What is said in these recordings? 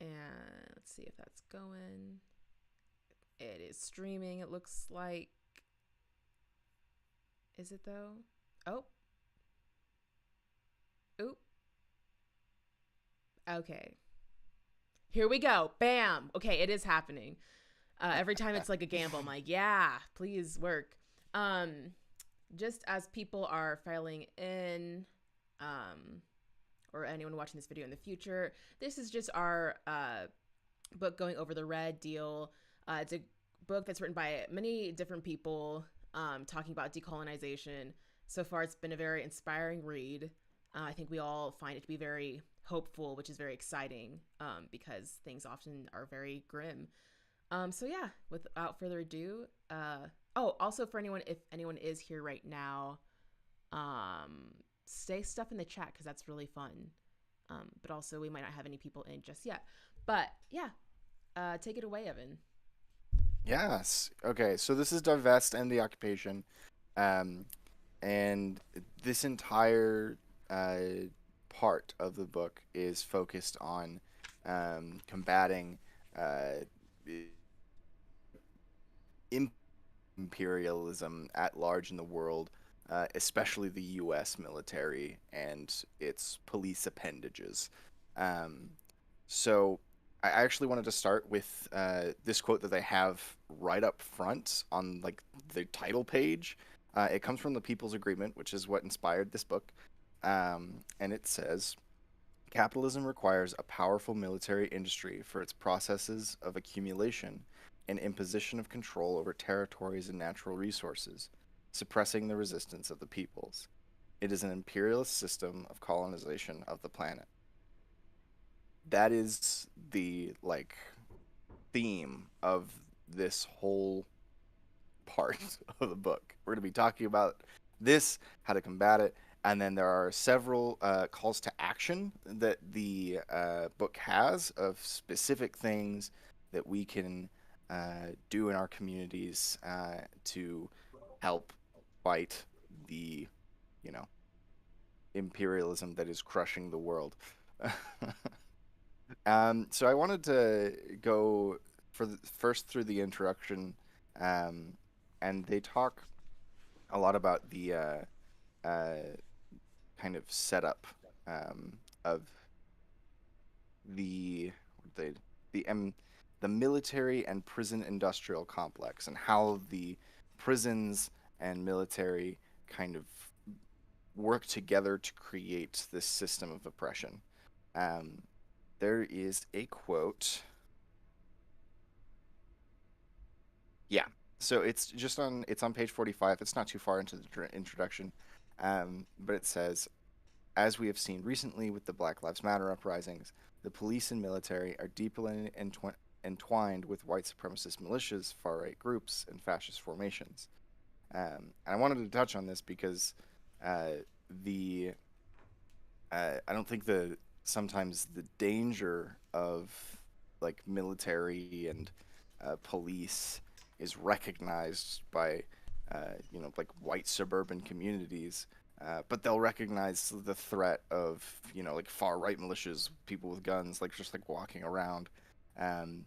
And let's see if that's going. It is streaming, it looks like. Is it though? Oh, oop. Okay. Here we go. Bam. Okay, it is happening. Every time it's like a gamble, I'm like, yeah, please work. Um, just as people are filing in, um, or anyone watching this video in the future, this is just our book going over the Red Deal. It's a book that's written by many different people talking about decolonization. So far, it's been a very inspiring read. I think we all find it to be very hopeful, which is very exciting because things often are very grim. So yeah, without further ado, oh, also for anyone, if anyone is here right now, um, say stuff in the chat because that's really fun. But also, we might not have any people in just yet. But yeah, take it away, Evan. Yes. Okay. So this is Divest and the Occupation, um, and this entire part of the book is focused on combating uh, imperialism at large in the world, especially the U.S. military and its police appendages. Um, so I actually wanted to start with this quote that they have right up front on like the title page. It comes from the People's Agreement, which is what inspired this book, and it says. Capitalism requires a powerful military industry for its processes of accumulation and imposition of control over territories and natural resources, suppressing the resistance of the peoples. It is an imperialist system of colonization of the planet. That is the like theme of this whole part of the book. We're going to be talking about this, how to combat it, and then there are several calls to action that the book has of specific things that we can do in our communities to help fight the, you know, imperialism that is crushing the world. So I wanted to go first through the introduction, um, and they talk a lot about the uh, kind of setup of the the the um, the military and prison industrial complex and how the prisons and military kind of work together to create this system of oppression. Um, there is a quote. Yeah. So it's on page 45. It's not too far into the introduction. But it says, as we have seen recently with the Black Lives Matter uprisings, the police and military are deeply entwined with white supremacist militias, far right groups, and fascist formations. And I wanted to touch on this because uh, the I don't think the sometimes the danger of like military and police is recognized by like white suburban communities, but they'll recognize the threat of like far right militias, people with guns, like just like walking around, um,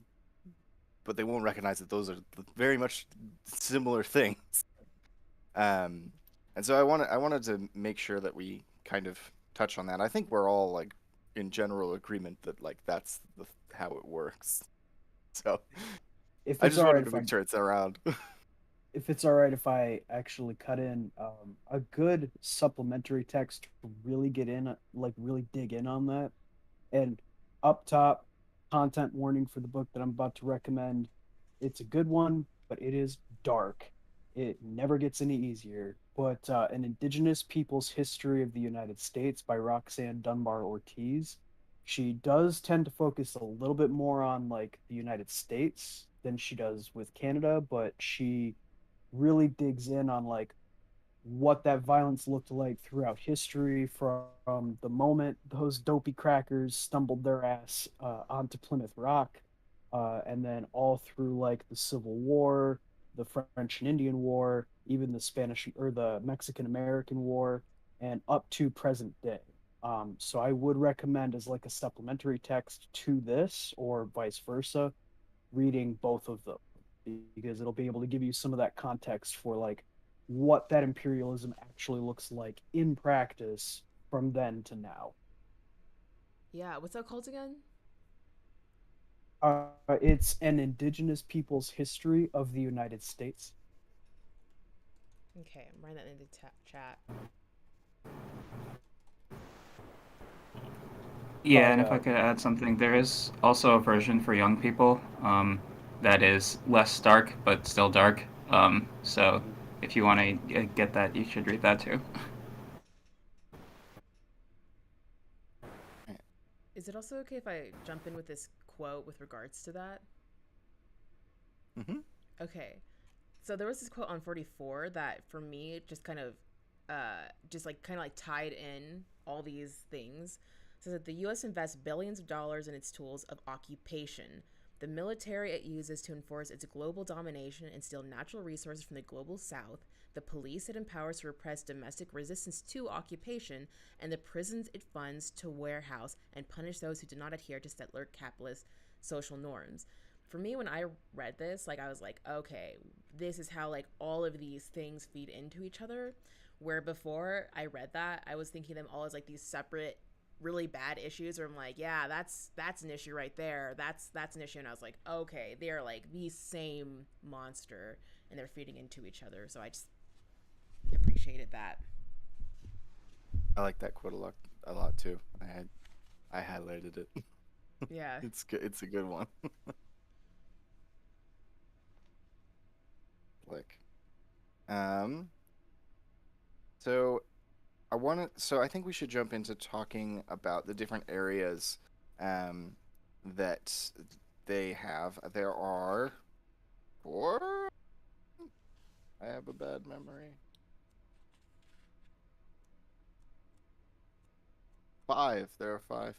but they won't recognize that those are very much similar things. Um, and so I wanted to make sure that we kind of touch on that. I think we're all like in general agreement that like that's how it works. So If I it's just all right wanted to if I make sure it's around. if it's all right if I actually cut in a good supplementary text to really get in, like really dig in on that. And up top, content warning for the book that I'm about to recommend. It's a good one, but it is dark. It never gets any easier. But An Indigenous People's History of the United States by Roxanne Dunbar Ortiz. She does tend to focus a little bit more on like the United States than she does with Canada, but she really digs in on like what that violence looked like throughout history from the moment those dopey crackers stumbled their ass onto Plymouth Rock, and then all through like the Civil War, the French and Indian War, even the Spanish or the Mexican American War, and up to present day. So I would recommend as like a supplementary text to this or vice versa, reading both of them because it'll be able to give you some of that context for like what that imperialism actually looks like in practice from then to now. Yeah, what's that called again? It's an indigenous people's history of the United States. Okay, I'm writing that in the chat. Yeah, By and if I could add something, there is also a version for young people that is less dark but still dark. So Mhm. if you want to get that, you should read that too. Is it also okay if I jump in with this quote with regards to that? Mm-hmm. Okay. So there was this quote on 44 that for me just kind of tied in all these things. It says that the US invests billions of dollars in its tools of occupation. The military it uses to enforce its global domination and steal natural resources from the global south, the police it empowers to repress domestic resistance to occupation, and the prisons it funds to warehouse and punish those who do not adhere to settler capitalist social norms. For me, when I read this, like I was like, okay, this is how like all of these things feed into each other. Where before I read that, I was thinking them all as like these separate really bad issues where I'm like, yeah, that's an issue right there. That's an issue. And I was like, okay, they're like the same monster and they're feeding into each other. So I just appreciated that. I like that quote a lot too. I highlighted it. Yeah. It's good. It's a good one. Like, um, so so I think we should jump into talking about the different areas, um, that they have. There are four. I have a bad memory. Five. There are five.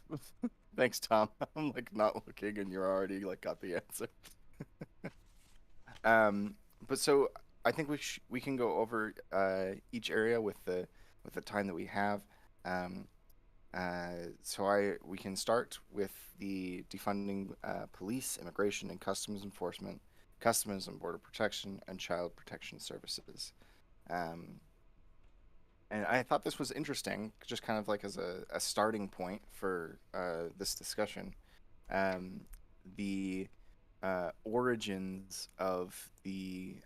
Thanks, Tom. I'm like not looking, and you're already like got the answer. Um, but so I think we can go over each area with the time that we have. Um, so we can start with the defunding police, immigration, and customs enforcement, customs and border protection, and child protection services. Um, and I thought this was interesting, just kind of like as a starting point for this discussion. Um, the origins of the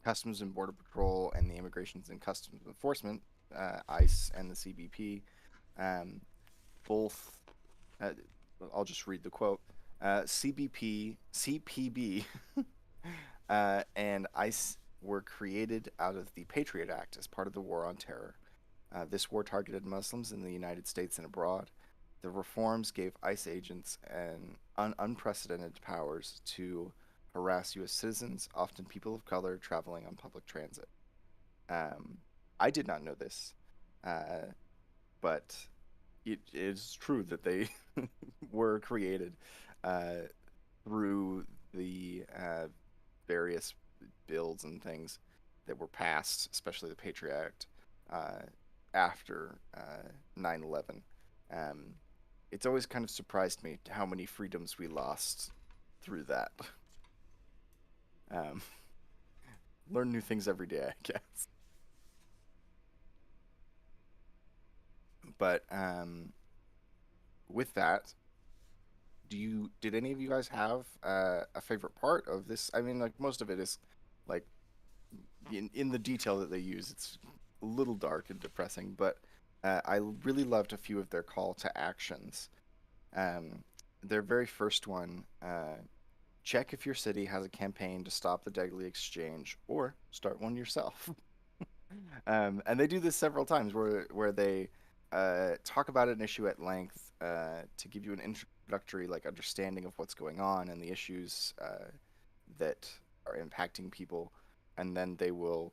Customs and Border Patrol and the Immigrations and Customs Enforcement, ICE and the CBP, um, both. Uh, I'll just read the quote. CPB, and ICE were created out of the Patriot Act as part of the War on Terror. This war targeted Muslims in the United States and abroad. The reforms gave ICE agents unprecedented powers to harass U.S. citizens, often people of color, traveling on public transit. Um, I did not know this, uh, but it is true that they were created uh, through the various bills and things that were passed, especially the Patriot Act, uh, after 9/11. Um, it's always kind of surprised me how many freedoms we lost through that. Um, learn new things every day, I guess. But with that, did any of you guys have a favorite part of this? I mean, like most of it is like in the detail that they use, it's a little dark and depressing. But I really loved a few of their call to actions. Um, their very first one: check if your city has a campaign to stop the deadly exchange, or start one yourself. And they do this several times where they talk about an issue at length to give you an introductory like understanding of what's going on and the issues that are impacting people, and then they will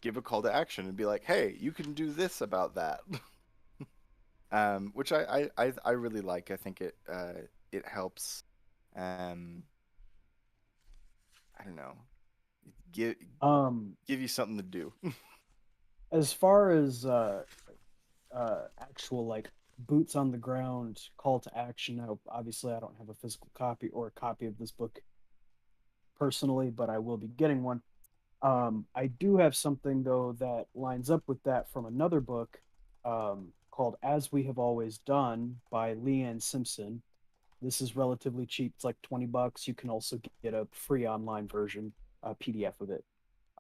give a call to action and be like, "Hey, you can do this about that," which I really like. I think it helps. Um, I don't know, give Um, give you something to do. as far as actual like boots on the ground call to action, now obviously I don't have a physical copy or a copy of this book personally, but I will be getting one. I do have something though that lines up with that from another book called As We Have Always Done by Leanne Simpson. This is relatively cheap. It's like $20. You can also get a free online version, a PDF of it.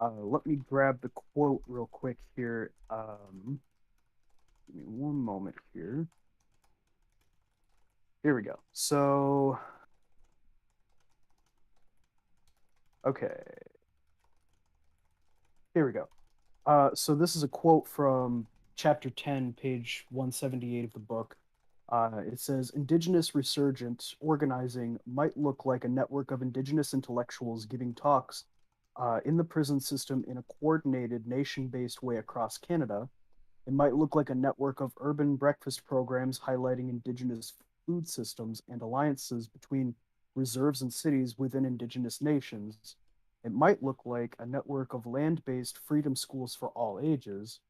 Let me grab the quote real quick here. Give me one moment here. Here we go. So, okay, here we go. So this is a quote from chapter 10, page 178 of the book. It says, Indigenous resurgent organizing might look like a network of Indigenous intellectuals giving talks in the prison system in a coordinated nation-based way across Canada. It might look like a network of urban breakfast programs highlighting Indigenous food systems and alliances between reserves and cities within Indigenous nations. It might look like a network of land based freedom schools for all ages.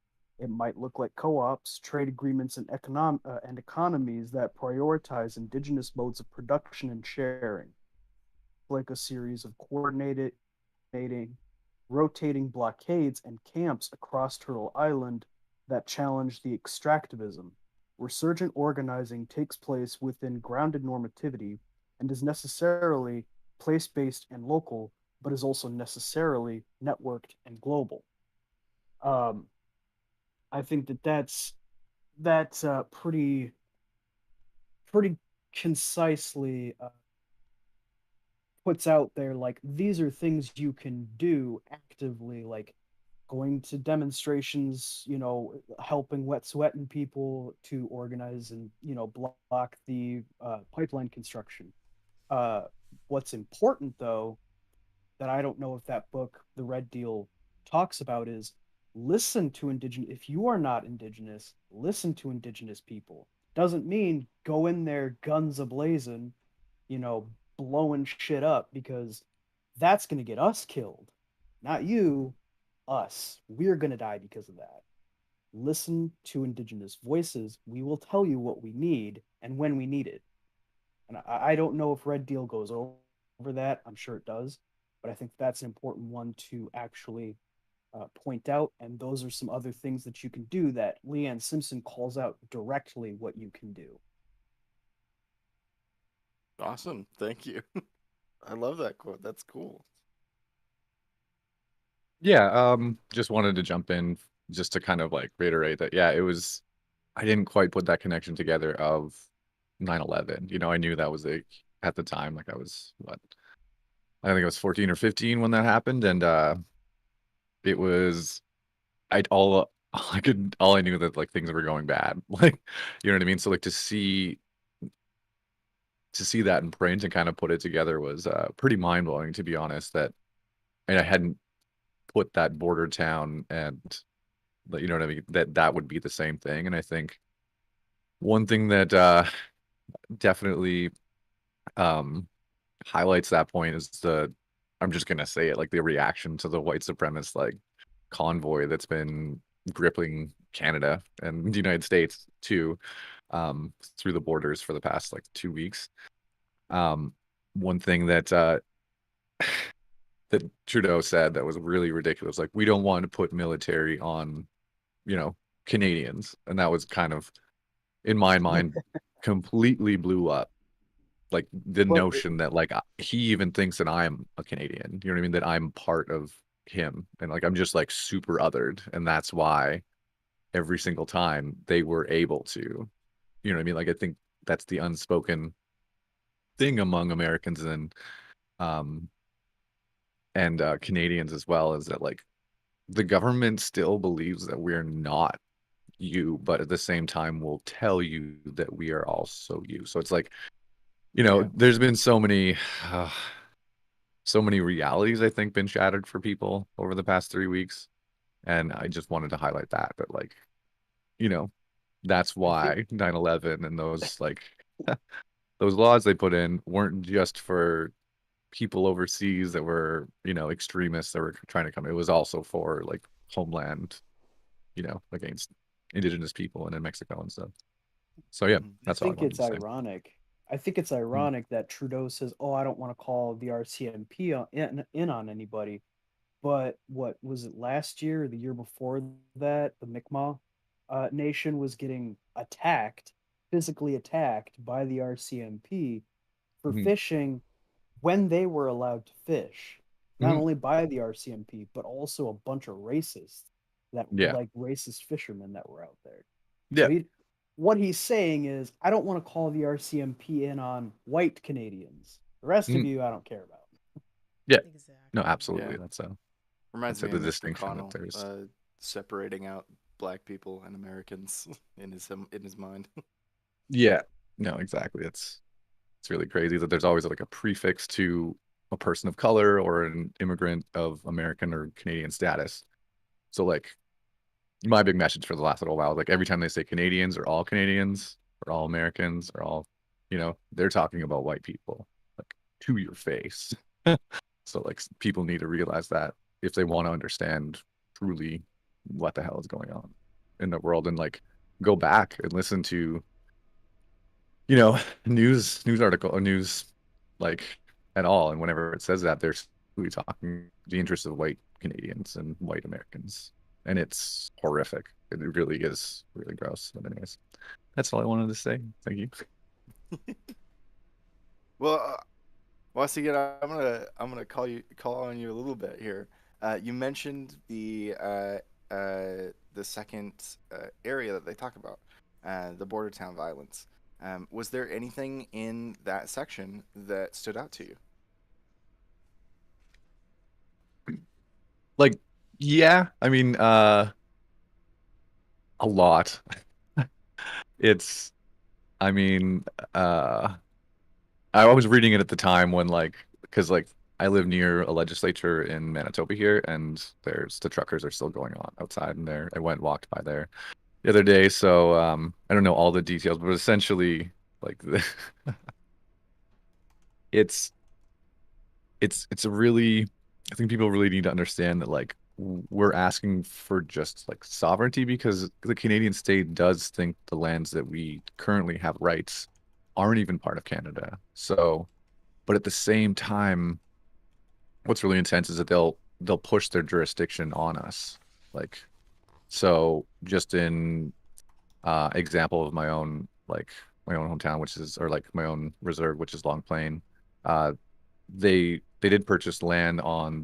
It might look like co ops, trade agreements, and economies that prioritize Indigenous modes of production and sharing, like a series of coordinated rotating blockades and camps across Turtle Island that challenge the extractivism. Resurgent organizing takes place within grounded normativity and is necessarily place based and local, but is also necessarily networked and global. Um, I think that that's pretty concisely puts out there like these are things you can do actively, like going to demonstrations, helping Wet'suwet'en people to organize and block the pipeline construction. Uh, what's important though, that I don't know if that book, The Red Deal, talks about is listen to indigenous. If you are not indigenous, listen to indigenous people. Doesn't mean go in there guns ablazing, you know, blowing shit up because that's going to get us killed. Not you, us. We're going to die because of that. Listen to indigenous voices. We will tell you what we need and when we need it. And I don't know if Red Deal goes over that. I'm sure it does. But I think that's an important one to actually point out. And those are some other things that you can do that Leanne Simpson calls out directly what you can do. Awesome. Thank you. I love that quote. That's cool. Yeah, just wanted to jump in just to kind of like reiterate that, yeah, it was, I didn't quite put that connection together of 9/11. I knew that was like at the time, like I was what, I think I was 14 or 15 when that happened, and it was I all I knew that like things were going bad. Like, you know what I mean? So like to see that in print and kind of put it together was pretty mind-blowing, to be honest, that and I hadn't put that border town and you know what I mean, that would be the same thing. And I think one thing that definitely um highlights that point is I'm just gonna say it, like the reaction to the white supremacist like convoy that's been gripping Canada and the United States too, through the borders for the past like 2 weeks. One thing that Trudeau said that was really ridiculous, like we don't want to put military on, you know, Canadians, and that was kind of in my mind completely blew up like the But notion that like he even thinks that I'm a Canadian. You know what I mean? That I'm part of him, and like I'm just like super othered, and that's why every single time they were able to, you know what I mean? Like I think that's the unspoken thing among Americans um and Canadians as well, is that like the government still believes that we're not you, but at the same time will tell you that we are also you. So it's like, yeah, there's been uh, so many realities I think been shattered for people over the past 3 weeks, and I just wanted to highlight that like, you know, that's I think why 9/11 and those like those laws they put in weren't just for people overseas that were, extremists that were trying to come. It was also for like homeland against indigenous people and in Mexico and stuff. So yeah, Mhm. that's all I wanted to say. I think it's ironic that Trudeau says, "Oh, I don't want to call the RCMP in on anybody." But what was it last year or the year before that? The Mi'kmaq nation was getting physically attacked by the RCMP for Mhm. fishing when they were allowed to fish, not Mhm. only by the RCMP, but also a bunch of Yeah. racist fishermen that were out there. So Yeah. what he's saying is, I don't want to call the RCMP in on white Canadians. The rest of Mhm. you, I don't care about. Yeah. No, Exactly. absolutely. Yeah. That's Reminds me the of Mitch distinction that McConnell there's. separating out black people and Americans in his mind. Yeah. No, exactly. It's really crazy that there's always like a prefix to a person of color or an immigrant of American or Canadian status. So like my big message for the last little while, like every time they say Canadians or all Americans or all, they're talking about white people, like to your face. So like people need to realize that if they want to understand truly what the hell is going on in the world and like go back and listen to, news article or news like at all. And whenever it says that, they're really talking the interests of white Canadians and white Americans. And it's horrific. It really is really gross. But anyways, that's all I wanted to say. Thank you. Well, once again, I'm gonna call on you a little bit here. You mentioned the second area that they talk about, the border town violence. Was there anything in that section that stood out to you? Like, yeah, I mean, a lot. It's, I mean, uh, I was reading it at the time when because I live near a legislature in Manitoba here, and the truckers are still going on outside, and I went walked by there the other day, so I don't know all the details, but essentially, like it's it's a really, I think people really need to understand that like we're asking for just like sovereignty because the Canadian state does think the lands that we currently have rights aren't even part of Canada. So, but at the same time, what's really intense is that they'll push their jurisdiction on us. Like, so just in example of my own hometown, which is or like my own reserve, which is Long Plain, uh, they did purchase land um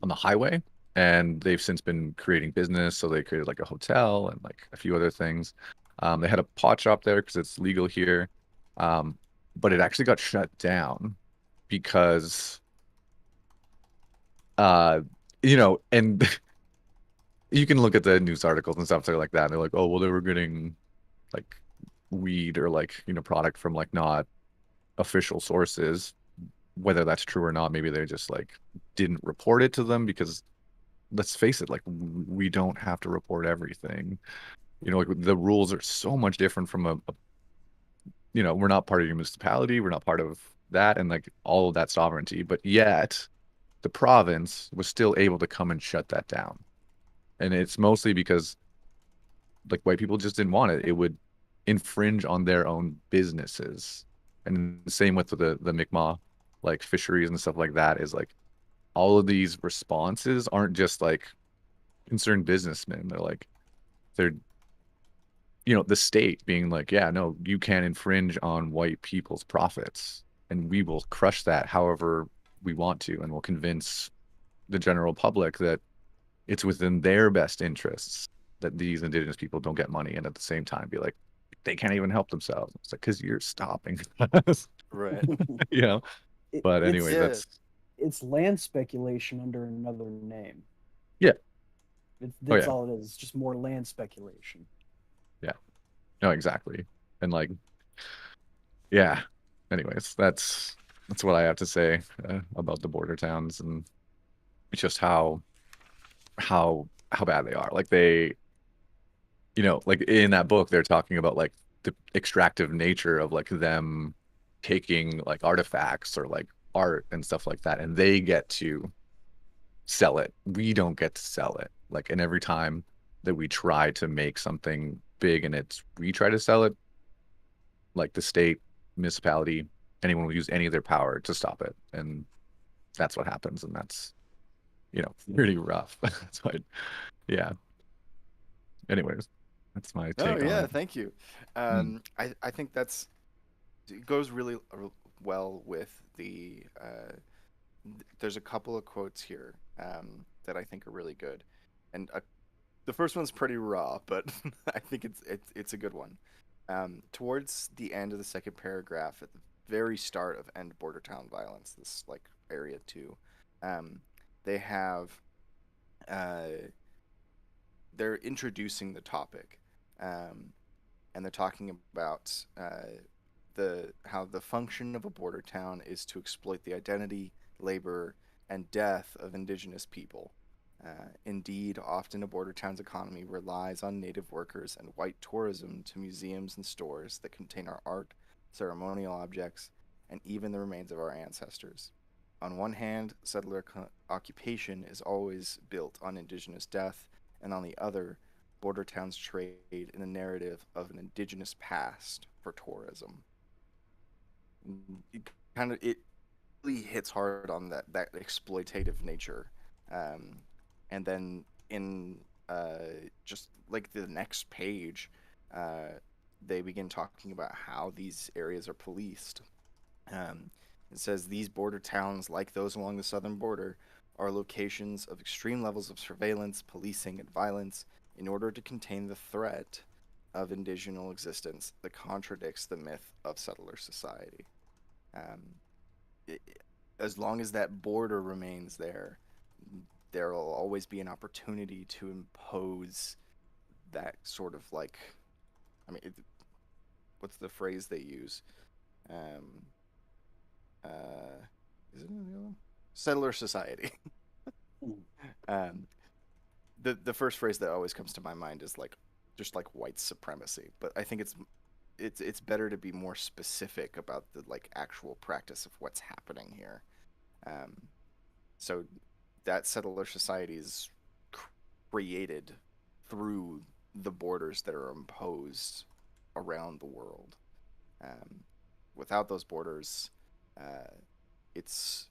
on the highway, and they've since been creating business. So they created like a hotel and like a few other things. They had a pot shop there because it's legal here, um, but it actually got shut down because uh and you can look at the news articles and stuff like that. And they're like, oh well, they were getting like weed or like product from like not official sources. Whether that's true or not, maybe they just like didn't report it to them because let's face it, like we don't have to report everything. Like the rules are so much different from we're not part of your municipality, we're not part of that, and like all of that sovereignty, but yet the province was still able to come and shut that down. And it's mostly because like white people just didn't want it. It would infringe on their own businesses. And the same with the Mi'kmaq like fisheries and stuff like that is like all of these responses aren't just like concerned businessmen. They're the state being like, yeah, no, you can't infringe on white people's profits, and we will crush that however we want to, and we'll convince the general public that it's within their best interests that these indigenous people don't get money, and at the same time be like, they can't even help themselves. It's like because you're stopping us, Right. you know. But It's anyways, Yeah. it's land speculation under another name. yeah, oh That's yeah, all it is. It's just more land speculation. yeah, no, exactly, and like, yeah. Anyways, that's what I have to say about the border towns and just how bad they are. Like like in that book, they're talking about like the extractive nature of like them taking like artifacts or like art and stuff like that, and they get to sell it. We don't get to sell it. Like, and every time that we try to make something big and we try to sell it, like the state, municipality, anyone will use any of their power to stop it. And that's what happens. And that's, pretty rough. That's why, yeah. Anyways, that's my Oh take on yeah, it. thank you. Mm. I think it goes really well with there's a couple of quotes here that I think are really good, and the first one's pretty raw, but I think it's a good one. Towards the end of the second paragraph, at the very start of End Border Town Violence, this like area two, um, they have they're introducing the topic, um, and they're talking about the how the function of a border town is to exploit the identity, labor, and death of indigenous people. Indeed, often a border town's economy relies on native workers and white tourism to museums and stores that contain our art, ceremonial objects, and even the remains of our ancestors. On one hand, settler occupation is always built on indigenous death, and on the other, border towns trade in a narrative of an indigenous past for tourism. It really hits hard on that exploitative nature, um, and then in just like the next page, uh, they begin talking about how these areas are policed. Um, it says these border towns, like those along the southern border, are locations of extreme levels of surveillance, policing, and violence in order to contain the threat of indigenous existence that contradicts the myth of settler society. Um, it, as long as that border remains there, there will always be an opportunity to impose that sort of like, I mean, what's the phrase they use? Um, is it settler society? um, the first phrase that always comes to my mind is like just like white supremacy, but I think it's better to be more specific about the like actual practice of what's happening here. Um, so that settler society is created through the borders that are imposed around the world. Um, Without those borders, uh, it's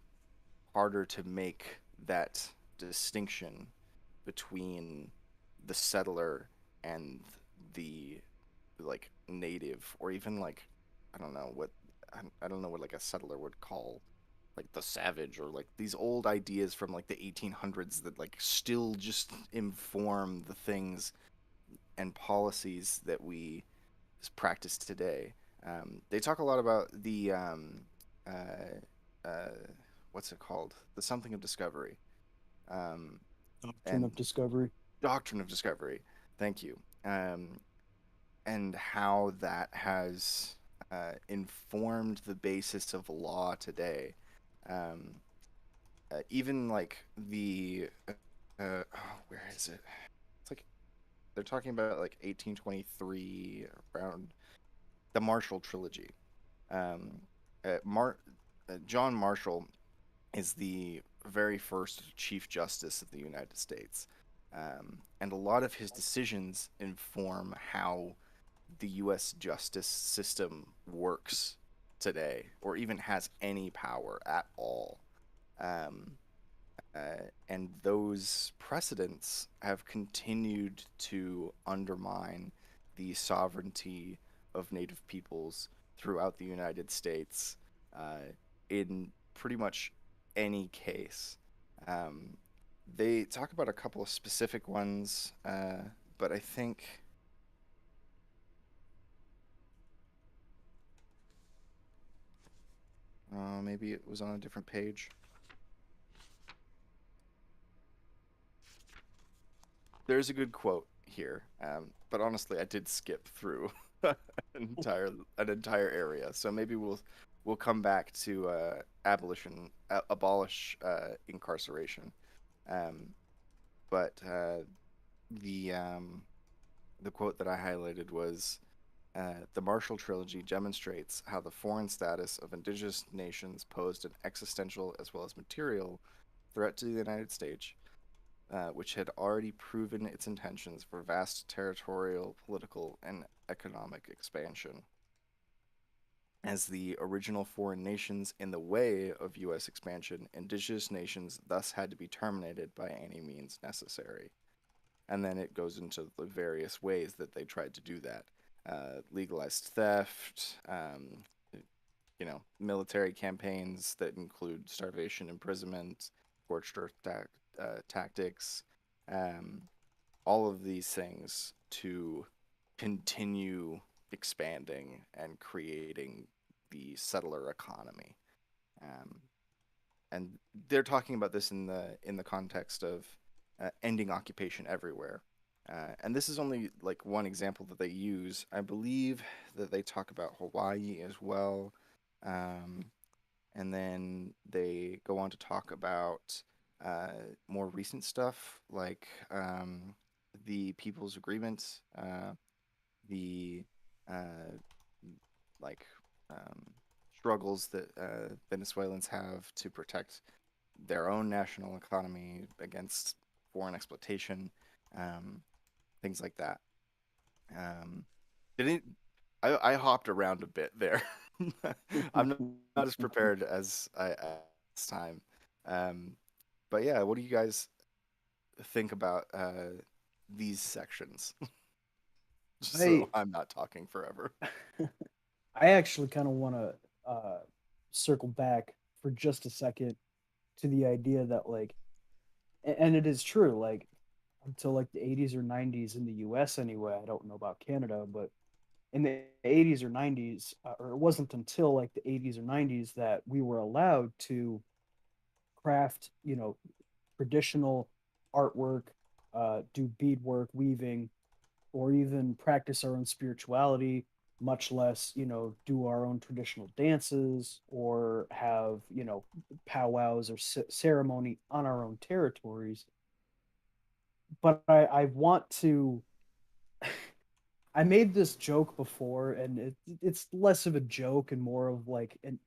harder to make that distinction between the settler and the like native, or even like I don't know what I don't know what like a settler would call like the savage, or like these old ideas from like the 1800s that like still just inform the things and policies that we practice today. They talk a lot about the uh, what's it called, the something of discovery, um, Doctrine and of discovery. doctrine of discovery. Thank you. And how that has informed the basis of law today. Um, Even like where is it? It's like they're talking about like 1823, around the Marshall Trilogy. Um, John Marshall is the very first Chief Justice of the United States. And a lot of his decisions inform how the U.S. justice system works today, or even has any power at all. Um, and those precedents have continued to undermine the sovereignty of Native peoples throughout the United States, in pretty much any case. Um, they talk about a couple of specific ones, but I think maybe it was on a different page. There's a good quote here, but honestly, I did skip through an entire area, so maybe we'll come back to abolish incarceration. Um, but the um, the quote that I highlighted was, the Marshall Trilogy demonstrates how the foreign status of indigenous nations posed an existential as well as material threat to the United States, which had already proven its intentions for vast territorial, political, and economic expansion. As the original foreign nations in the way of U.S. expansion, indigenous nations thus had to be terminated by any means necessary. And then it goes into the various ways that they tried to do that. Legalized theft, military campaigns that include starvation, imprisonment, scorched earth tactics, all of these things to continue expanding and creating the settler economy. And they're talking about this in the context of ending occupation everywhere. And this is only like one example that they use. I believe that they talk about Hawaii as well. And then they go on to talk about more recent stuff like the People's Agreement, the like struggles that Venezuelans have to protect their own national economy against foreign exploitation, things like that. Didn't I hopped around a bit there. I'm not as prepared as this time. But yeah, what do you guys think about these sections? Just so I'm not talking forever. I actually kind of want to circle back for just a second to the idea that like, and it is true, like until like the 80s or 90s in the US anyway, I don't know about Canada, but in the 80s or 90s, or it wasn't until like the 80s or 90s that we were allowed to craft, traditional artwork, do beadwork, weaving, or even practice our own spirituality, much less, do our own traditional dances or have, powwows or ceremony on our own territories. But I want to. I made this joke before, and it's less of a joke and more of like an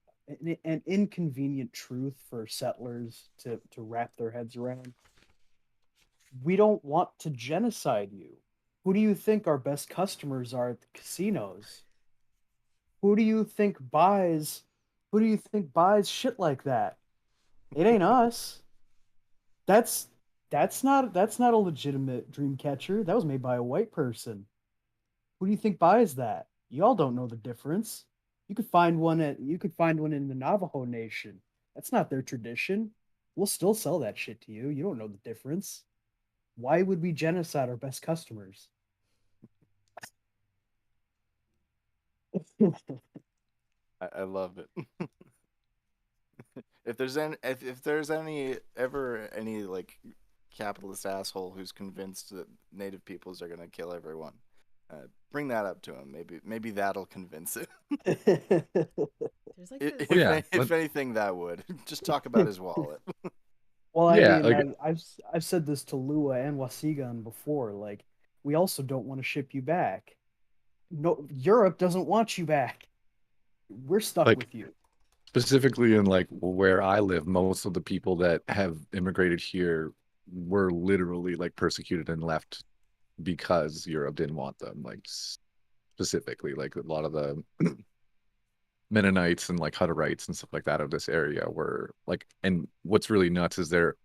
inconvenient truth for settlers to wrap their heads around. We don't want to genocide you. Who do you think our best customers are at the casinos? Who do you think buys shit like that? It ain't us. That's that's not a legitimate dream catcher. That was made by a white person. Who do you think buys that? Y'all don't know the difference. You could find one in the Navajo Nation. That's not their tradition. We'll still sell that shit to you. You don't know the difference. Why would we genocide our best customers? I love it. If there's any like capitalist asshole who's convinced that native peoples are gonna kill everyone, bring that up to him. Maybe that'll convince it. There's like If, this. Well, yeah, if anything, that would just talk about his wallet. Well, I yeah, mean, like I've said this to Lua and Wasigan before. Like, we also don't want to ship you back. No, Europe doesn't want you back. We're stuck like with you. specifically in like where I live, most of the people that have immigrated here were literally like persecuted and left because Europe didn't want them. Like specifically, like a lot of the Mennonites and like Hutterites and stuff like that of this area were like, and what's really nuts is they're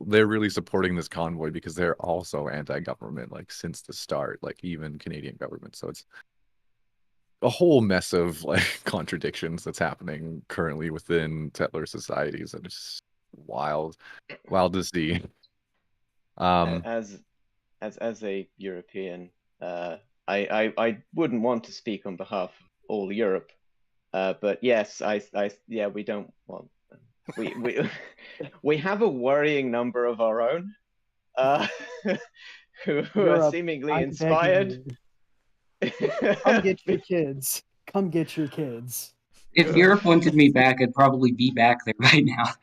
really supporting this convoy because they're also anti-government, like since the start, like even Canadian government. So it's a whole mess of like contradictions that's happening currently within settler societies, and it's wild, wild to see. Um, As a European, I wouldn't want to speak on behalf of all Europe, but yes, yeah, we don't want them. We we have a worrying number of our own, uh, who are Europe, seemingly I'm inspired. begging you. Come get your kids. Come get your kids. If Europe wanted me back, I'd probably be back there right now.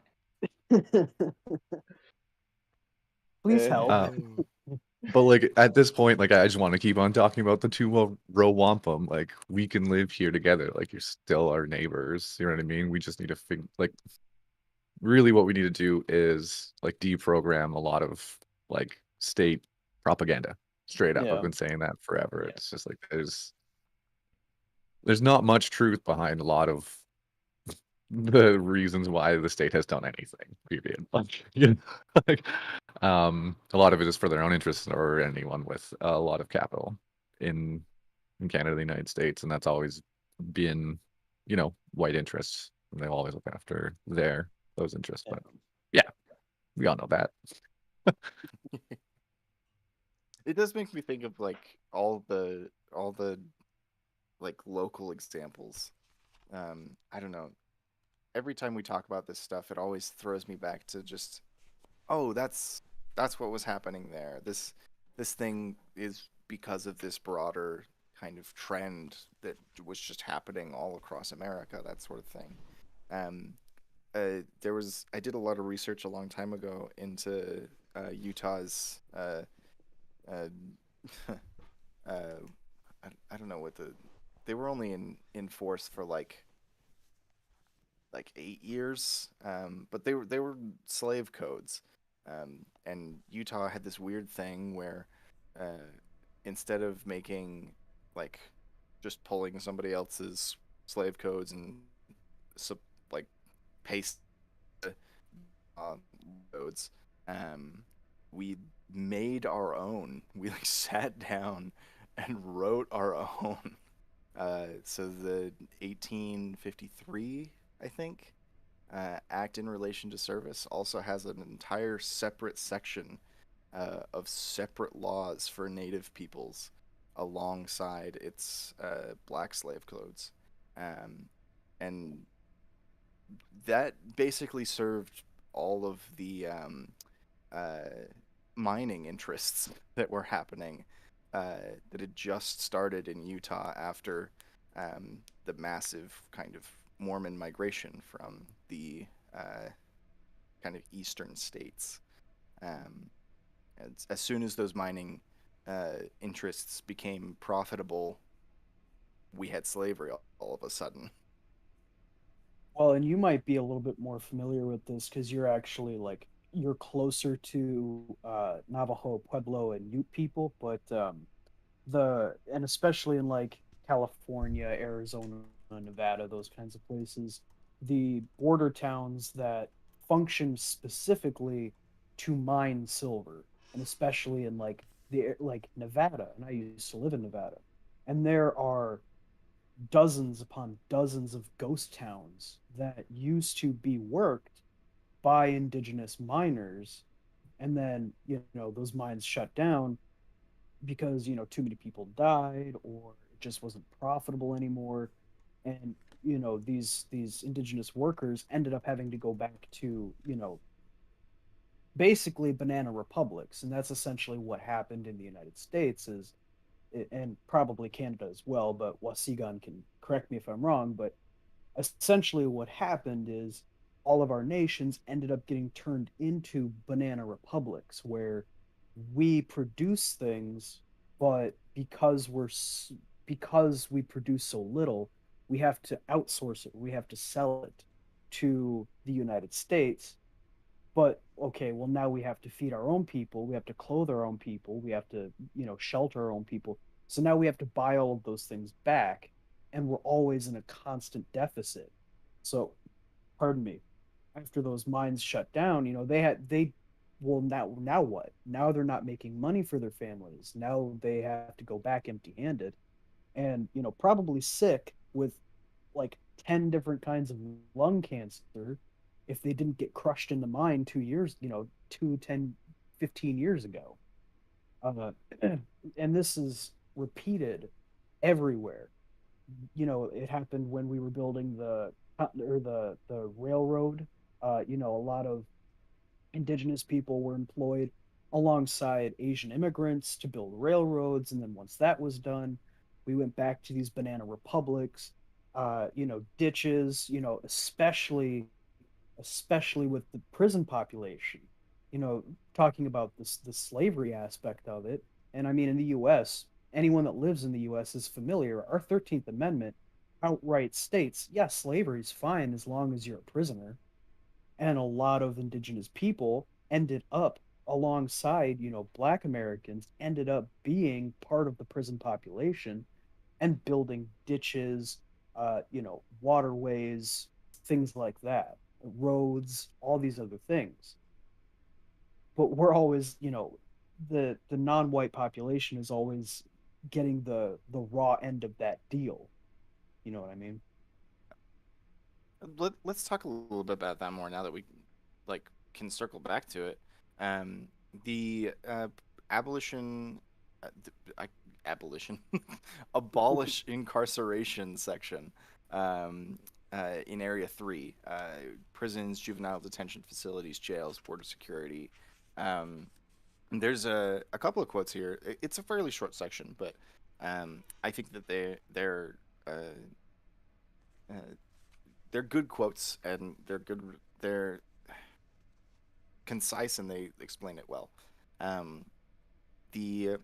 Please help. but like at this point, like I just want to keep on talking about the two row wampum. Like we can live here together. Like you're still our neighbors. You know what I mean? We just need to like really what we need to do is like deprogram a lot of like state propaganda. Straight up, I've Yeah. been saying that forever. Yeah. It's just like there's not much truth behind a lot of the reasons why the state has done anything. Period. Like, you know, like, a lot of it is for their own interests or anyone with a lot of capital in in Canada, the United States, and that's always been, white interests. And they always look after those interests. Yeah. But yeah, we all know that. It does make me think of like all the like local examples. I don't know. Every time we talk about this stuff, it always throws me back to just, oh, that's what was happening there. This thing is because of this broader kind of trend that was just happening all across America, that sort of thing. Um, I did a lot of research a long time ago into Utah's uh, uh, I don't know what they were only in force for like 8 years, but they were slave codes, and Utah had this weird thing where uh, instead of making like just pulling somebody else's slave codes and so like paste uh, codes, um, we made our own. We like sat down and wrote our own. So the 1853, I think, Act in Relation to Service also has an entire separate section of separate laws for Native peoples alongside its black slave codes. Um, and that basically served all of the uh, mining interests that were happening that had just started in Utah after the massive kind of Mormon migration from the kind of eastern states. Um, as soon as those mining interests became profitable, we had slavery all of a sudden. Well, and you might be a little bit more familiar with this because you're actually like you're closer to Navajo, Pueblo, and Ute people, but the and especially in like California, Arizona, Nevada, those kinds of places, the border towns that function specifically to mine silver, and especially in like Nevada, and I used to live in Nevada, and there are dozens upon dozens of ghost towns that used to be worked by indigenous miners, and then those mines shut down because too many people died or it just wasn't profitable anymore, and these indigenous workers ended up having to go back to basically banana republics, and that's essentially what happened in the United States is and probably Canada as well, but Wasigan can correct me if I'm wrong, but essentially what happened is all of our nations ended up getting turned into banana republics where we produce things, but because we produce so little, we have to outsource it, we have to sell it to the United States. But okay, well, now we have to feed our own people, we have to clothe our own people, we have to shelter our own people, so now we have to buy all of those things back, and we're always in a constant deficit. So pardon me, after those mines shut down, they well, now what? Now they're not making money for their families. Now they have to go back empty-handed and probably sick with like 10 different kinds of lung cancer if they didn't get crushed in the mine 2 years, 15 years ago. Uh, and this is repeated everywhere. It happened when we were building the railroad. A lot of indigenous people were employed alongside Asian immigrants to build railroads. And then once that was done, we went back to these banana republics, ditches, especially with the prison population, talking about this the slavery aspect of it. And I mean, in the US, anyone that lives in the US is familiar. Our 13th Amendment outright states, yes, slavery is fine as long as you're a prisoner. And a lot of indigenous people ended up alongside, black Americans, ended up being part of the prison population and building ditches, waterways, things like that, roads, all these other things. But we're always, the non-white population is always getting the raw end of that deal. You know what I mean? Let's talk a little bit about that more now that we like can circle back to it. Um, the abolition, I, abolition, abolish incarceration section in Area 3, prisons, juvenile detention facilities, jails, border security. Um, there's a couple of quotes here. It's a fairly short section, but I think that uh, uh, they're good quotes and they're concise and they explain it well. Um, the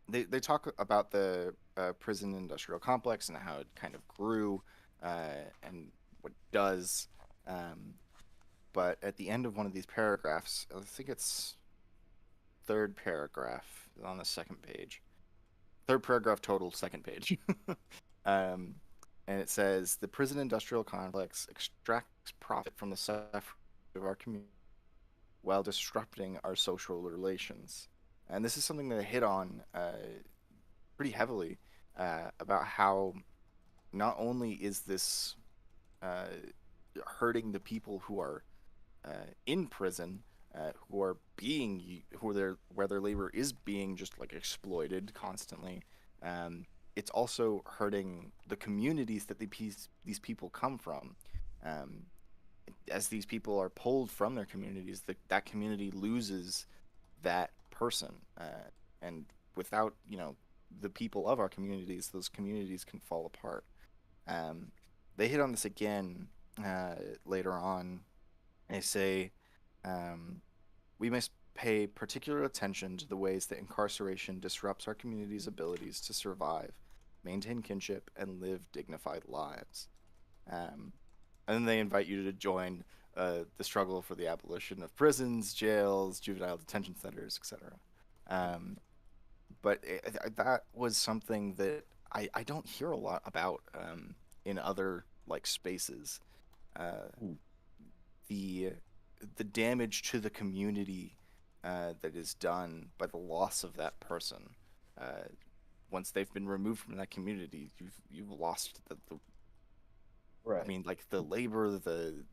they talk about the prison industrial complex and how it kind of grew and what it does. Um, but at the end of one of these paragraphs, I think it's third paragraph on the second page. Third paragraph total, second page. um, and it says the prison industrial complex extracts profit from the suffering of our community while disrupting our social relations. And this is something that I hit on pretty heavily about how not only is this uh, hurting the people who are in prison, where their labor is being just like exploited constantly. Um, it's also hurting the communities that these people come from. Um, as these people are pulled from their communities, that community loses that person, and without the people of our communities, those communities can fall apart. Um, they hit on this again later on. They say um, we must pay particular attention to the ways that incarceration disrupts our community's abilities to survive, maintain kinship, and live dignified lives. Um, and then they invite you to join the struggle for the abolition of prisons, jails, juvenile detention centers, etc. Um, but that was something that I don't hear a lot about in other like spaces. Uh, Mm. the the damage to the community that is done by the loss of that person. Uh, Once they've been removed from that community, you've lost I Right. mean, like the labor, the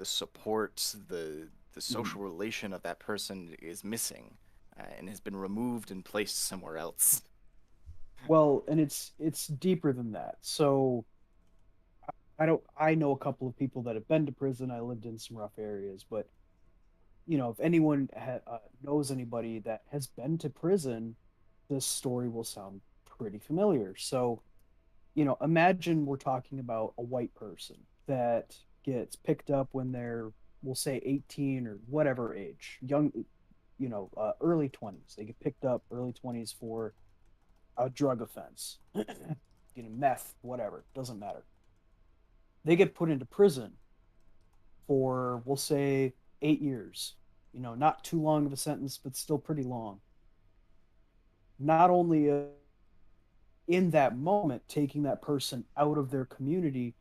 support, the Mhm. social relation of that person is missing, and has been removed and placed somewhere else. Well, and it's deeper than that. So I know a couple of people that have been to prison. I lived in some rough areas, but if anyone knows anybody that has been to prison, this story will sound pretty familiar. So, imagine we're talking about a white person that gets picked up when they're, we'll say 18 or whatever age, young, early 20s. They get picked up early 20s for a drug offense, meth, whatever, doesn't matter. They get put into prison for, we'll say, 8 years. Not too long of a sentence, but still pretty long. Not only in that moment taking that person out of their community,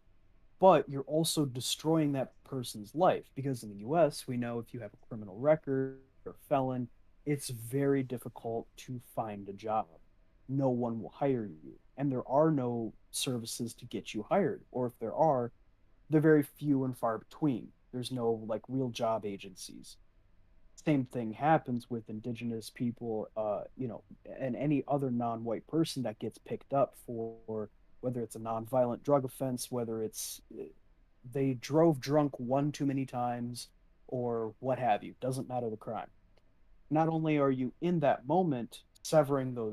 but you're also destroying that person's life because in the US, we know if you have a criminal record or felon, it's very difficult to find a job. No one will hire you, and there are no services to get you hired, or if there are, they're very few and far between. There's no like real job agencies. Same thing happens with indigenous people, and any other non-white person that gets picked up for whether it's a non-violent drug offense, whether it's they drove drunk one too many times or what have you, doesn't matter the crime. Not only are you in that moment severing their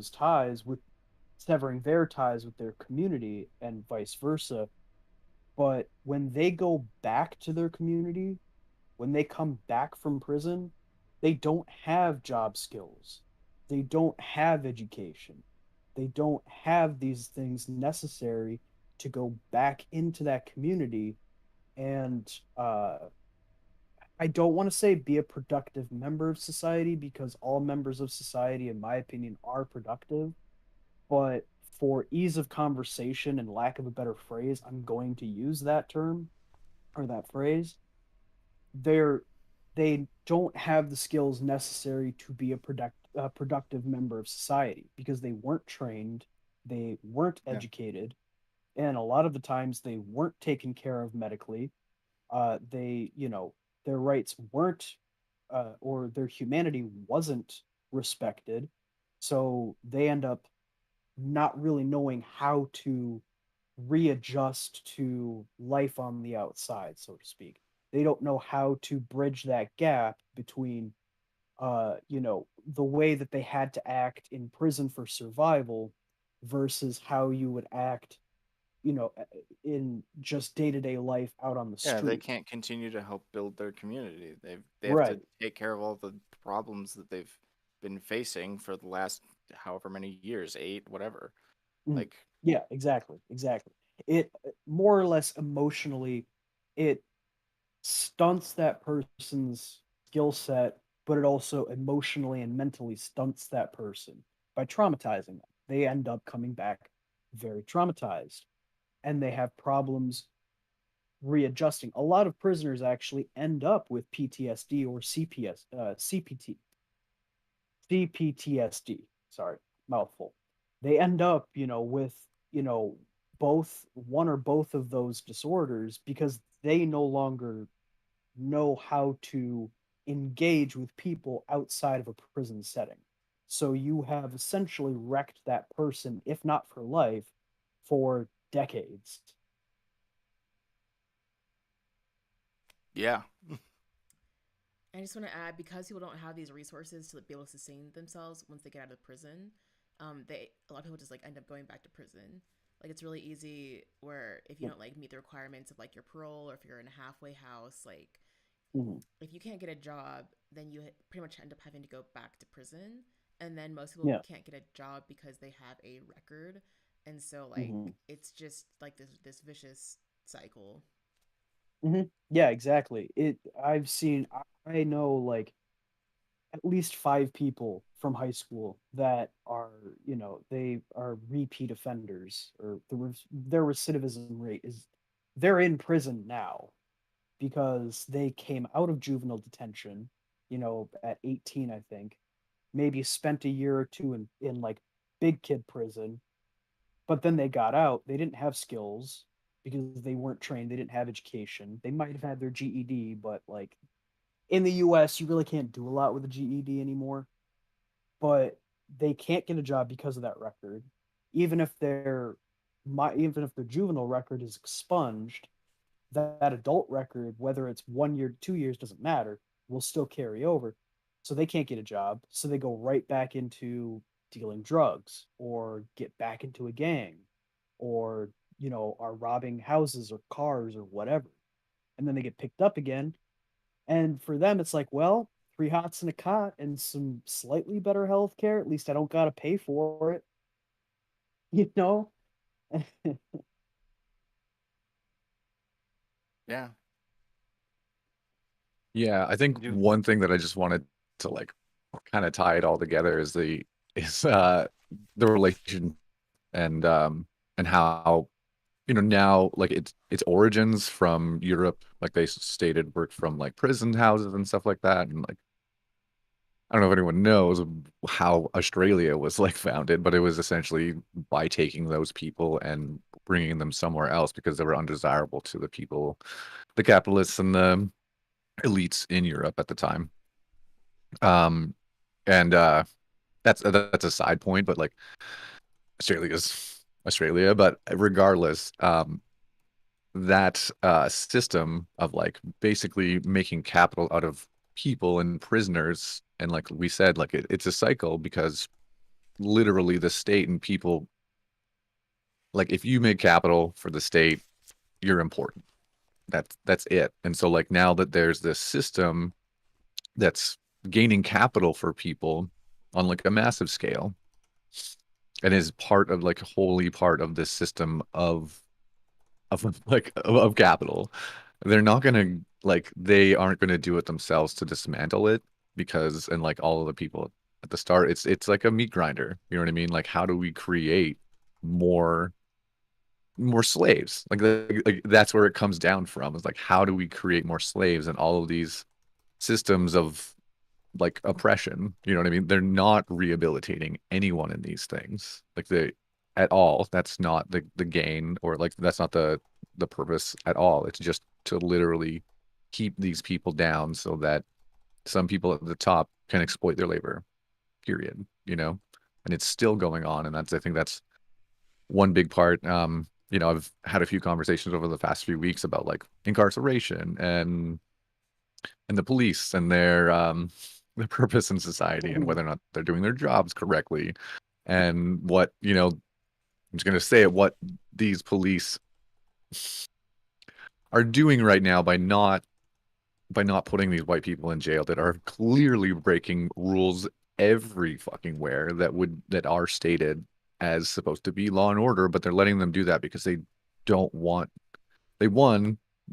ties with their community and vice versa, but when they go back to their community, when they come back from prison, they don't have job skills. They don't have education. They don't have these things necessary to go back into that community and I don't want to say be a productive member of society, because all members of society, in my opinion, are productive. But for ease of conversation and lack of a better phrase, I'm going to use that term or that phrase. They're they don't have the skills necessary to be a productive member of society, because they weren't trained, they weren't Yeah. educated, and a lot of the times they weren't taken care of medically. They, their rights weren't, or their humanity wasn't respected. So they end up not really knowing how to readjust to life on the outside, so to speak. They don't know how to bridge that gap between, the way that they had to act in prison for survival versus how you would act, in just day-to-day life out on the Yeah, they street. can't continue to help build their community. They have to Right. take care of all the problems that they've been facing for the last however many years, 8, whatever. Mm. Like, Yeah, exactly. Exactly. It more or less emotionally, it stunts that person's skill set, but it also emotionally and mentally stunts that person by traumatizing them. They end up coming back very traumatized, and they have problems readjusting. A lot of prisoners actually end up with PTSD or CPTSD. Sorry, mouthful. They end up, with, both one or both of those disorders, because they no longer know how to engage with people outside of a prison setting. So you have essentially wrecked that person, if not for life, for decades. yeah. I just want to add, because people don't have these resources to be able to sustain themselves once they get out of prison, they a lot of people just like end up going back to prison. Like it's really easy where if you don't like meet the requirements of like your parole, or if you're in a halfway house, like Mm-hmm. if you can't get a job, then you pretty much end up having to go back to prison. And then most people Yeah. can't get a job because they have a record, and so like Mm-hmm. it's just like this vicious cycle. Mm-hmm. Yeah, exactly. I've seen, I know like at least 5 people from high school that are, they are repeat offenders, or their recidivism rate is, they're in prison now because they came out of juvenile detention, at 18, I think, maybe spent a year or two in like big kid prison, but then they got out. They didn't have skills because they weren't trained. They didn't have education. They might have had their GED, but like in the US, you really can't do a lot with a GED anymore. But they can't get a job because of that record. Even if even if their juvenile record is expunged, that adult record, whether it's 1 year, 2 years, doesn't matter, will still carry over. So they can't get a job. So they go right back into dealing drugs, or get back into a gang, or, are robbing houses or cars or whatever. And then they get picked up again. And for them, it's like, well, 3 hots and a cot and some slightly better health care. At least I don't got to pay for it, you know? Yeah. Yeah, I think Do one thing that I just wanted to like kind of tie it all together is the relation and how now like its origins from Europe, like they stated, worked from like prison houses and stuff like that. And like I don't know if anyone knows how Australia was like founded, but it was essentially by taking those people and bringing them somewhere else because they were undesirable to the people, the capitalists and the elites in Europe at the time. Um, and that's a side point, but like Australia's Australia. But regardless, that system of like basically making capital out of people and prisoners, and like we said, like it's a cycle because literally the state and people, like if you make capital for the state, you're important. That's it. And so like now that there's this system that's gaining capital for people on like a massive scale and is part of like wholly part of this system of like of capital, they're not gonna like they aren't going to do it themselves to dismantle it because, and like all of the people at the start, it's like a meat grinder. You know what I mean? Like, how do we create more slaves? Like that's where it comes down from. Is like, how do we create more slaves and all of these systems of like oppression? You know what I mean? They're not rehabilitating anyone in these things. Like they at all. That's not the gain, or like that's not the purpose at all. It's just to literally keep these people down so that some people at the top can exploit their labor, period, you know? And it's still going on. And I think that's one big part. I've had a few conversations over the past few weeks about like incarceration and the police and their purpose in society and whether or not they're doing their jobs correctly. And what, I'm just going to say it, what these police are doing right now by not putting these white people in jail that are clearly breaking rules every fucking where that are stated as supposed to be law and order, but they're letting them do that because they one,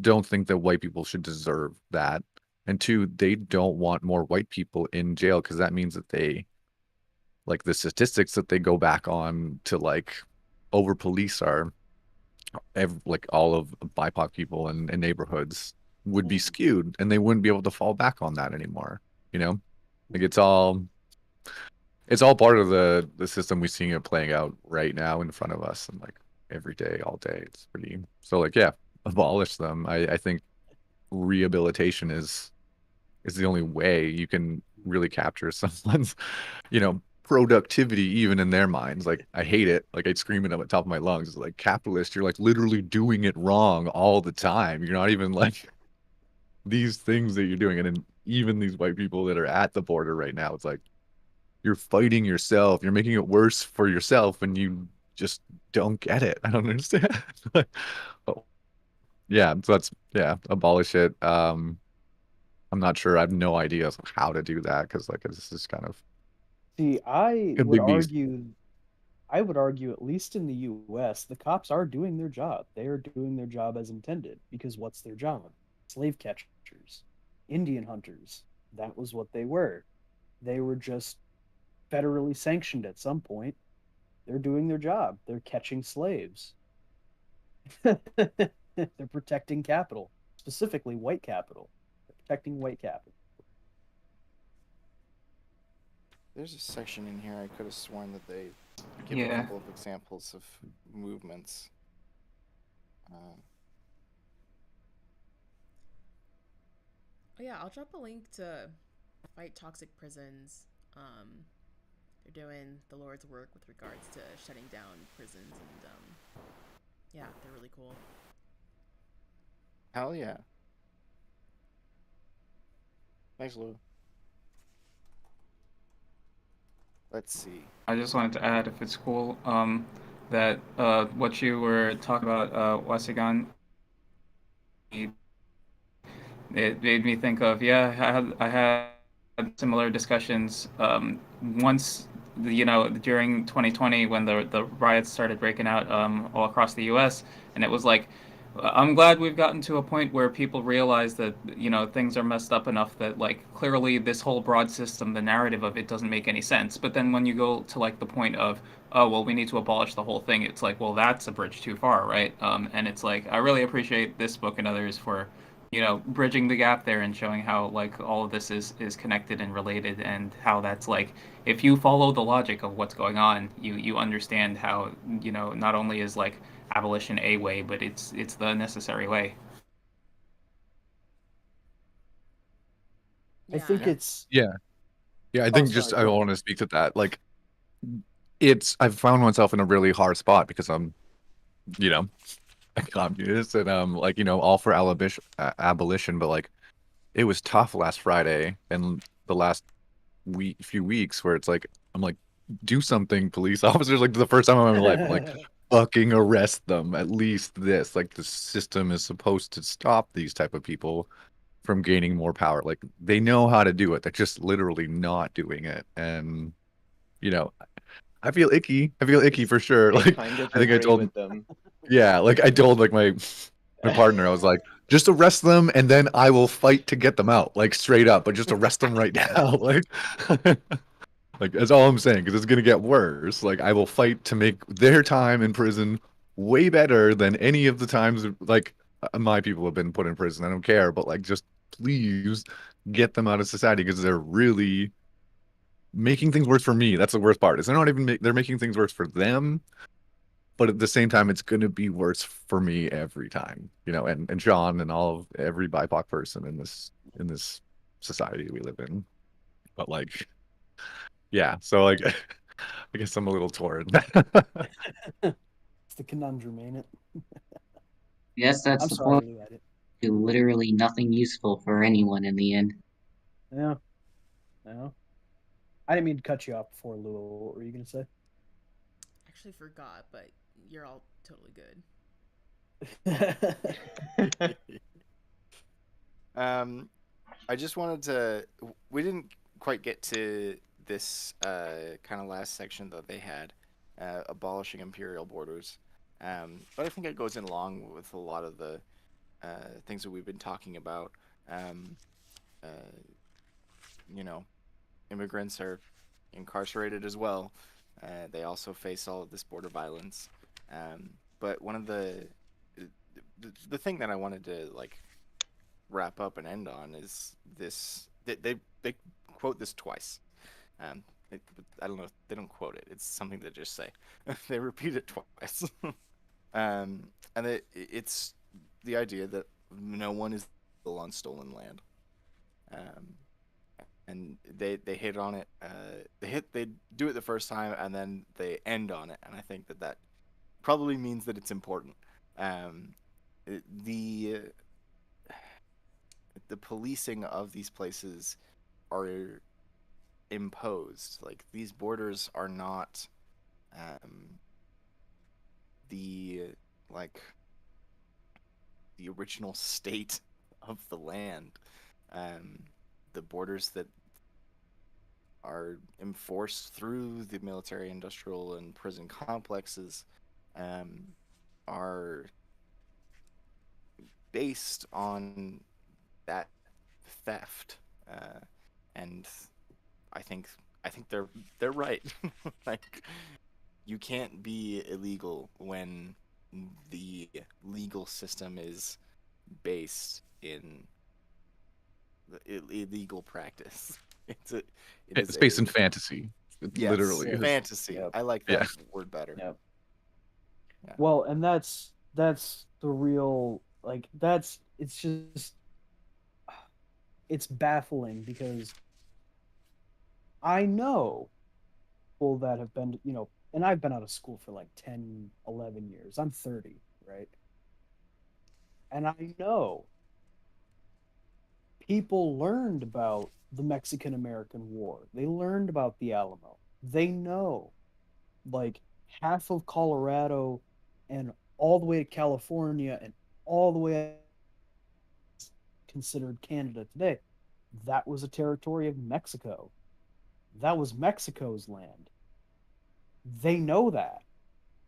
don't think that white people should deserve that, and two, they don't want more white people in jail because that means that they, like, the statistics that they go back on to like over police are like all of BIPOC people in neighborhoods would be skewed, and they wouldn't be able to fall back on that anymore. Like it's all part of the system. We're seeing it playing out right now in front of us, and like every day, all day. It's pretty. So like, yeah, abolish them. I think rehabilitation is the only way you can really capture someone's, productivity even in their minds. Like, I hate it. Like, I'd scream it at the top of my lungs. It's like, capitalist, you're like literally doing it wrong all the time. You're not even like these things that you're doing. And then even these white people that are at the border right now, it's like, you're fighting yourself. You're making it worse for yourself, and you just don't get it. I don't understand. Oh, yeah, so abolish it. I'm not sure. I have no idea how to do that because like this is kind of See, I a would big beast. argue, at least in the US, the cops are doing their job. They are doing their job as intended, because what's their job? Slave catchers, Indian hunters. That was what they were. They were just federally sanctioned at some point. They're doing their job. They're catching slaves. They're protecting capital, specifically white capital. They're protecting white capital. There's a section in here I could have sworn that they give a Yeah. couple of examples of movements. Oh yeah, I'll drop a link to Fight Toxic Prisons. They're doing the Lord's work with regards to shutting down prisons, and yeah, they're really cool. Hell yeah. Thanks, Lou. Let's see. I just wanted to add, if it's cool, that what you were talking about, Wasigan, it made me think of, I had similar discussions once, during 2020 when the riots started breaking out all across the U.S., and it was like, I'm glad we've gotten to a point where people realize that, things are messed up enough that, like, clearly this whole broad system, the narrative of it doesn't make any sense. But then when you go to, like, the point of, oh, well, we need to abolish the whole thing, it's like, well, that's a bridge too far, right? And it's like, I really appreciate this book and others for, bridging the gap there and showing how, like, all of this is connected and related, and how that's, like, if you follow the logic of what's going on, you understand how, not only is, like, abolition a way, but it's the necessary way. I think it's Yeah. I Oh, think sorry, I go want ahead. to speak to that. Like, I've found myself in a really hard spot because I'm, a communist and like, all for abolition, but like, it was tough last Friday and the last few weeks where it's like, I'm like, do something, police officers. Like, the first time in my life, I'm like, fucking arrest them. At least this, like, the system is supposed to stop these type of people from gaining more power. Like, they know how to do it. They're just literally not doing it. And, I feel icky. I feel icky for sure. I Like, kind of I think I agree told, with them. yeah, like I told like my partner, I was like, just arrest them and then I will fight to get them out, like straight up, but just arrest them right now. Like, like that's all I'm saying, because it's gonna get worse. Like I will fight to make their time in prison way better than any of the times like my people have been put in prison. I don't care, but like just please get them out of society because they're really making things worse for me. That's the worst part. Is they're not even they're making things worse for them, but at the same time, it's going to be worse for me every time, you know, and John and all of every BIPOC person in this society we live in. But like, yeah, so like, I guess I'm a little torn. It's the conundrum, ain't it? Yes, that's I'm the sorry, point. Lou. I did. To literally nothing useful for anyone in the end. Yeah. No. I didn't mean to cut you off before, Lou. What were you gonna say? Actually forgot, but you're all totally good. I just wanted to. We didn't quite get to this kind of last section that they had, abolishing imperial borders. But I think it goes in along with a lot of the things that we've been talking about. Uh, you know, immigrants are incarcerated as well. They also face all of this border violence. But one of the thing that I wanted to like wrap up and end on is this. They quote this twice. Um, I don't know. They don't quote it. It's something they just say. They repeat it twice. And it's the idea that no one is on stolen land. Um, and they hit on it. They do it the first time, and then they end on it. And I think that probably means that it's important. Um, the the policing of these places are imposed. Like these borders are not the like the original state of the land. The borders that are enforced through the military, industrial, and prison complexes are based on that theft, and I think they're right. Like you can't be illegal when the legal system is based in illegal practice. It It's is based in a fantasy. It literally is. fantasy. Yep. I like Yeah. that word better. Yep. Yeah. Well, and that's the real like that's it's just it's baffling because I know people that have been, and I've been out of school for like 10, 11 years. I'm 30, right? And I know people learned about the Mexican American War. They learned about the Alamo. They know like half of Colorado and all the way to California and all the way considered Canada today. That was a territory of Mexico. That was Mexico's land. They know that.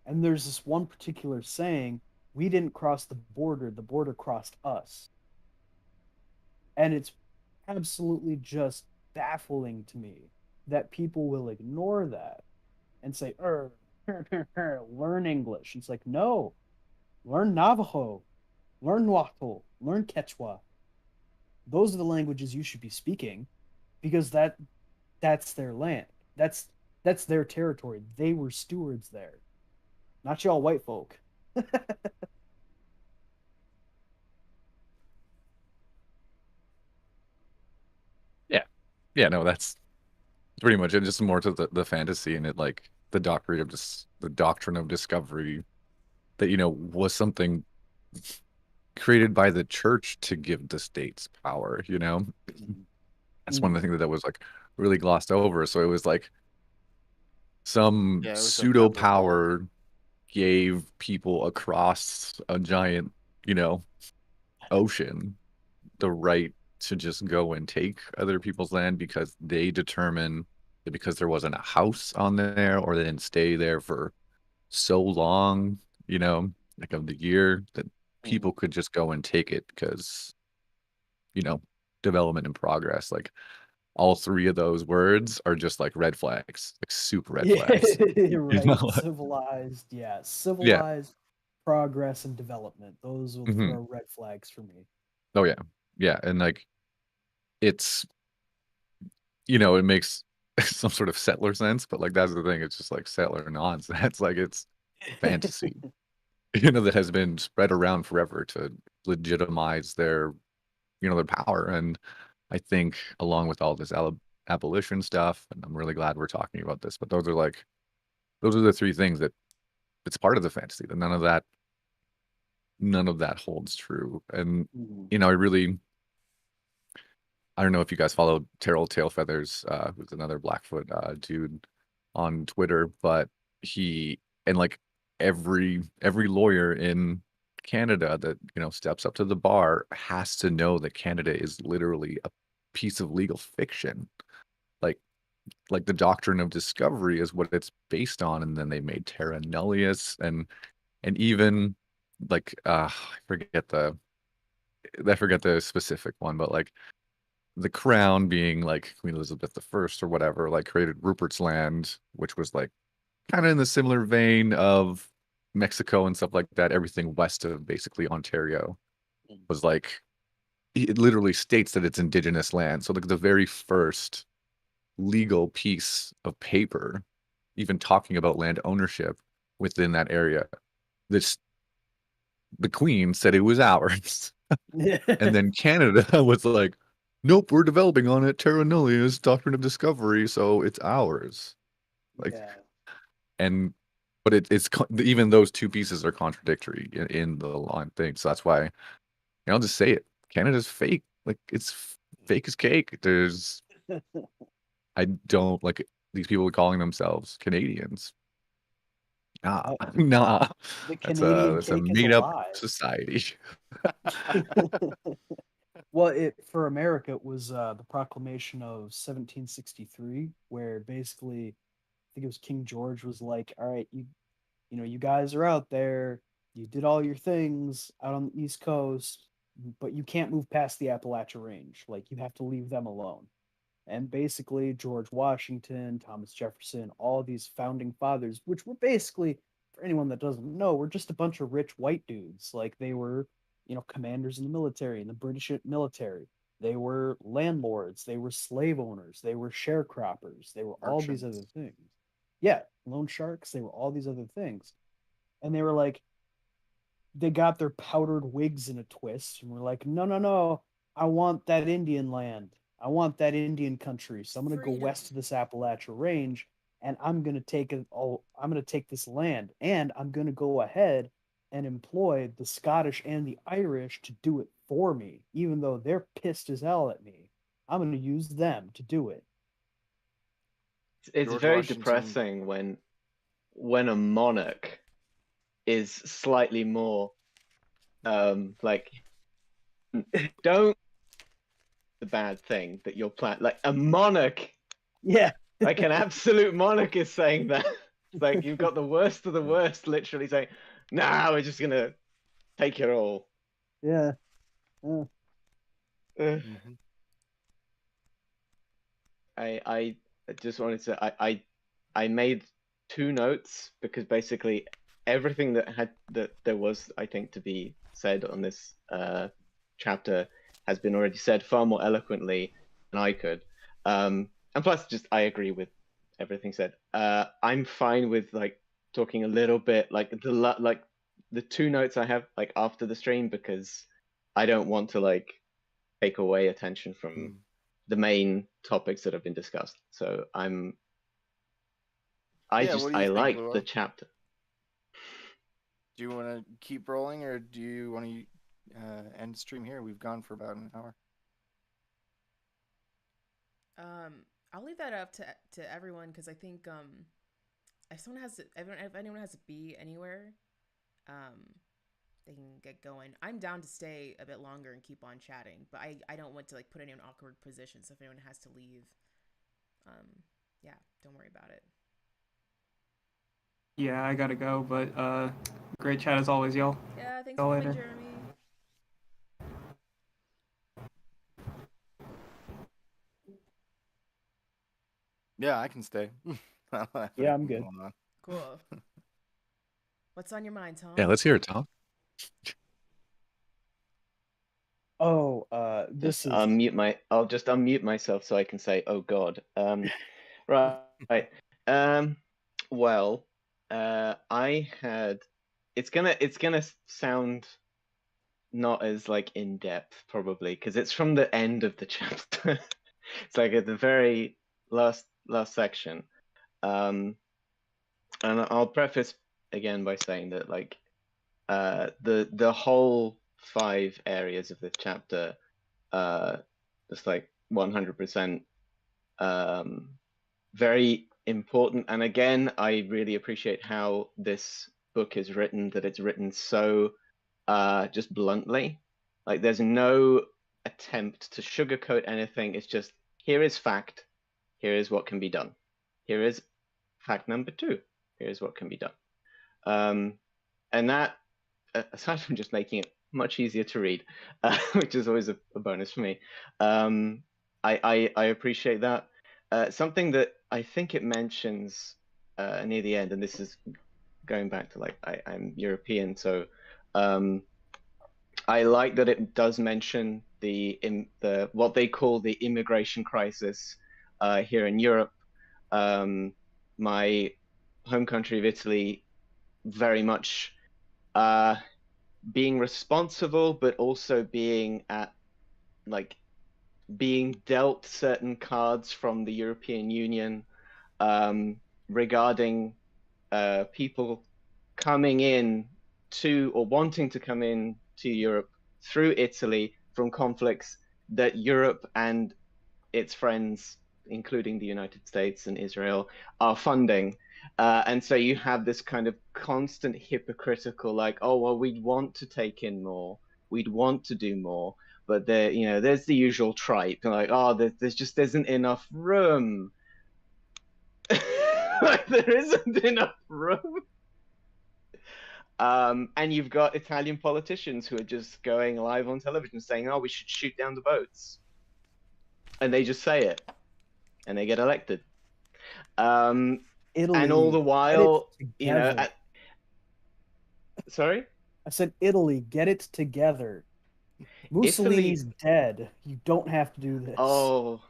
And there's this one particular saying, we didn't cross the border crossed us. And it's absolutely just baffling to me that people will ignore that and say, learn English. It's like, no, learn Navajo, learn Nahuatl, learn Quechua. Those are the languages you should be speaking because that's their land. That's their territory. They were stewards there. Not y'all white folk. Yeah, no, that's pretty much it. Just more to the fantasy and it, like the doctrine of discovery that was something created by the church to give the states power. That's one of the things that was like really glossed over. So it was like some Yeah, it was a pseudo pebble ball. power gave people across a giant, ocean the right to just go and take other people's land because they determine that because there wasn't a house on there or they didn't stay there for so long, like of the year that people could just go and take it because, development and progress. Like all three of those words are just like red flags, like super red flags. Right. Civilized, yeah. Yeah. Civilized progress and development. Those will Mhm. throw red flags for me. Oh yeah. Yeah. And like it's, it makes some sort of settler sense, but like that's the thing. It's just like settler nonsense. Like it's fantasy, that has been spread around forever to legitimize their power. And I think along with all this abolition stuff, and I'm really glad we're talking about this, but those are the three things that it's part of the fantasy. That none of that holds true. And Mhm. I don't know if you guys follow Terrell Tailfeathers, who's another Blackfoot dude on Twitter, but he and like every lawyer in Canada that steps up to the bar has to know that Canada is literally a piece of legal fiction. Like like the doctrine of discovery is what it's based on, and then they made terra nullius and even like I forget the specific one, but like the crown being like Queen Elizabeth I or whatever, like created Rupert's Land, which was like kind of in the similar vein of Mexico and stuff like that. Everything west of basically Ontario was like it literally states that it's Indigenous land. So like the very first legal piece of paper, even talking about land ownership within that area, this the Queen said it was ours. And then Canada was like, nope, we're developing on it. Terra nullius, doctrine of discovery, so it's ours. Like, Yeah. and but even those two pieces are contradictory in the line thing. So that's why I'll just say it. Canada's fake. Like it's fake as cake. I don't like these people calling themselves Canadians. Nah, nah. The That's Canadian a cake is a made up lie. society. Well, for America, it was the Proclamation of 1763, where basically, I think it was King George was like, "All right, you guys are out there. You did all your things out on the East Coast, but you can't move past the Appalachia Range. Like, you have to leave them alone." And basically, George Washington, Thomas Jefferson, all these founding fathers, which were basically, for anyone that doesn't know, were just a bunch of rich white dudes. Like they were, commanders in the military, in the British military. They were landlords. They were slave owners. They were sharecroppers. They were all these other Merchants. things. Yeah, loan sharks. They were all these other things. And they were like, they got their powdered wigs in a twist and were like, no, no, no, I want that Indian land. I want that Indian country. So I'm going to go Freedom. west to this Appalachia Range and I'm going to take it all. I'm going to take this land and I'm going to go ahead and employ the Scottish and the Irish to do it for me, even though they're pissed as hell at me. I'm going to use them to do it. It's George very Washington. depressing when a monarch is slightly more like don't the bad thing that you're planning. Like a monarch, Yeah. like an absolute monarch is saying that. It's like you've got the worst of the worst literally saying, nah, we're just gonna take it all. Yeah. Mhm. I just wanted to I made two notes because basically everything that there was I think to be said on this chapter has been already said far more eloquently than I could. And plus just I agree with everything said. I'm fine with like talking a little bit like the two notes I have like after the stream because I don't want to like take away attention from the main topics that have been discussed. So I Yeah, what do you think, like Lua? the chapter. Do you want to keep rolling, or do you want to end stream here? We've gone for about an hour. I'll leave that up to everyone because I think if anyone has to be anywhere, they can get going. I'm down to stay a bit longer and keep on chatting, but I don't want to like put anyone in an awkward position. So if anyone has to leave, yeah, don't worry about it. Yeah, I gotta go, but great chat as always, y'all. Yeah, thanks Y'all for coming, later. Jeremy. Yeah, I can stay. I don't have Yeah, I'm anything good. going on. Cool. What's on your mind, Tom? Yeah, let's hear it, Tom. Oh, Just this is I'll just unmute myself so I can say, "Oh God." Right. Well, I had. It's gonna sound not as like in depth probably because it's from the end of the chapter. It's like at the very last section. And I'll preface again by saying that like the whole 5 areas of the chapter just like 100% very important. And again, I really appreciate how this book is written, that it's written so just bluntly. Like there's no attempt to sugarcoat anything. It's just, here is fact, here is what can be done. Here is fact number 2, here is what can be done. And that, aside from just making it much easier to read, which is always a bonus for me, I appreciate that. Something that I think it mentions near the end, and this is going back to like I'm European, so I like that it does mention the what they call the immigration crisis here in Europe. My home country of Italy very much being responsible, but also being at like being dealt certain cards from the European Union regarding people coming in to or wanting to come in to Europe through Italy from conflicts that Europe and its friends, including the United States and Israel, are funding. And so you have this kind of constant hypocritical, like, oh, well, we'd want to take in more, we'd want to do more, but there, you know, there's the usual tripe, like, oh, there's just isn't enough room. Like, there isn't enough room. And you've got Italian politicians who are just going live on television saying, oh, we should shoot down the boats. And they just say it. And they get elected. Italy. And all the while, you know, sorry? I said Italy, get it together. Mussolini's dead. You don't have to do this. Oh,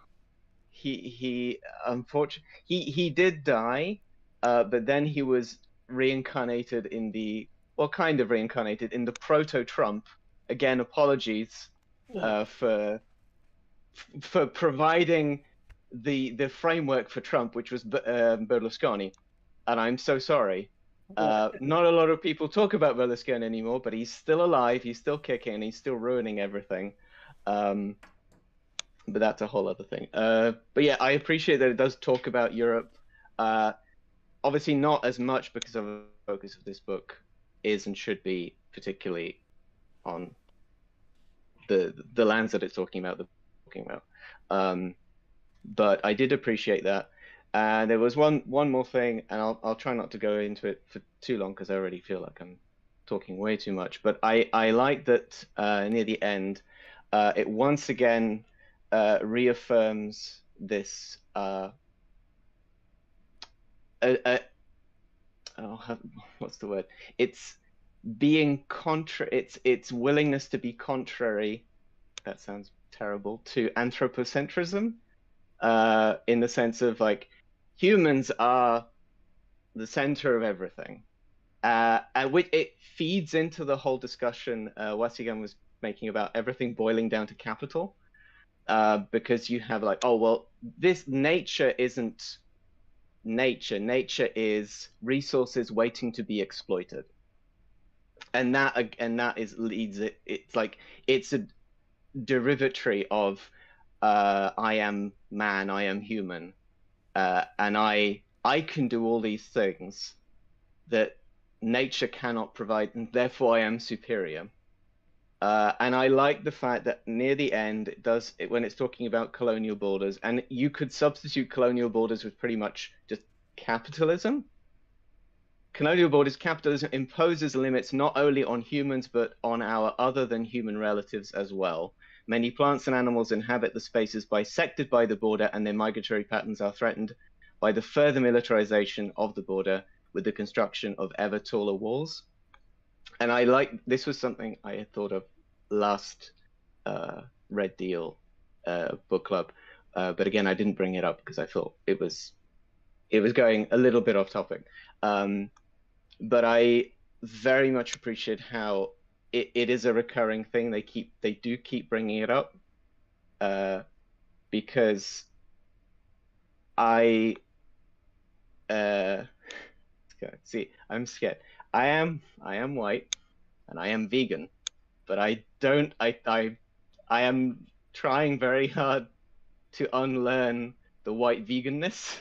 he unfortunately he did die, but then he was reincarnated in the kind of reincarnated in the proto-Trump. Again, apologies for providing the framework for Trump, which was Berlusconi, and I'm so sorry. Not a lot of people talk about Berlusconi anymore, but he's still alive, he's still kicking, he's still ruining everything. But that's a whole other thing. But yeah, I appreciate that it does talk about Europe. Obviously not as much because of the focus of this book is and should be particularly on the lands that it's talking about. But I did appreciate that. And there was one more thing, and I'll try not to go into it for too long because I already feel like I'm talking way too much. But I like that near the end, it once again reaffirms this what's the word? It's being it's willingness to be contrary. That sounds terrible, to anthropocentrism, in the sense of like humans are the center of everything, and which it feeds into the whole discussion Wasigan was making about everything boiling down to capital, because you have like, oh well, this nature isn't nature. Nature is resources waiting to be exploited, and that is leads it. It's like it's a derivatory of I am man, I am human, and I can do all these things that nature cannot provide, and therefore I am superior. And I like the fact that near the end, when it's talking about colonial borders, and you could substitute colonial borders with pretty much just capitalism. Colonial borders, capitalism imposes limits not only on humans, but on our other than human relatives as well. Many plants and animals inhabit the spaces bisected by the border, and their migratory patterns are threatened. by the further militarization of the border with the construction of ever taller walls. And this was something I had thought of last Red Deal book club, but again, I didn't bring it up because I thought it was going a little bit off topic. But I very much appreciate how it is a recurring thing. They do keep bringing it up, because I'm scared. I am white and I am vegan, but I am trying very hard to unlearn the white veganness.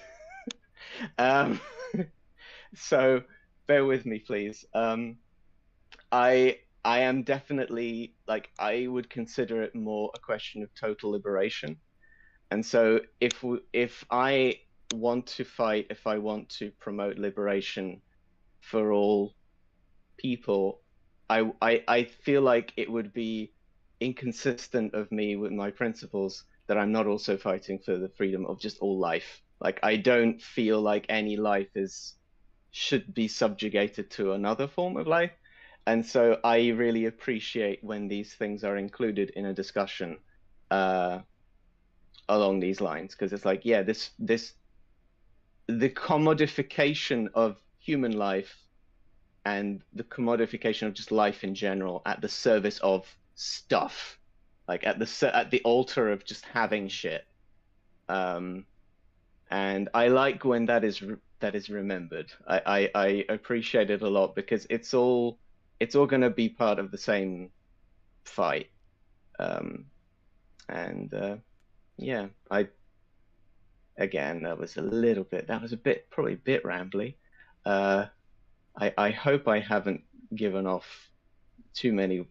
So bear with me, please. I am definitely, like, I would consider it more a question of total liberation. And so if I want to fight, if I want to promote liberation for all people, I feel like it would be inconsistent of me with my principles that I'm not also fighting for the freedom of just all life. Like, I don't feel like any life should be subjugated to another form of life. And so I really appreciate when these things are included in a discussion along these lines, because it's like, yeah, the commodification of human life and the commodification of just life in general at the service of stuff, like at the altar of just having shit. And I like when that is remembered. I appreciate it a lot, because it's all going to be part of the same fight. Yeah, again, that was probably a bit rambly. I hope I haven't given off too many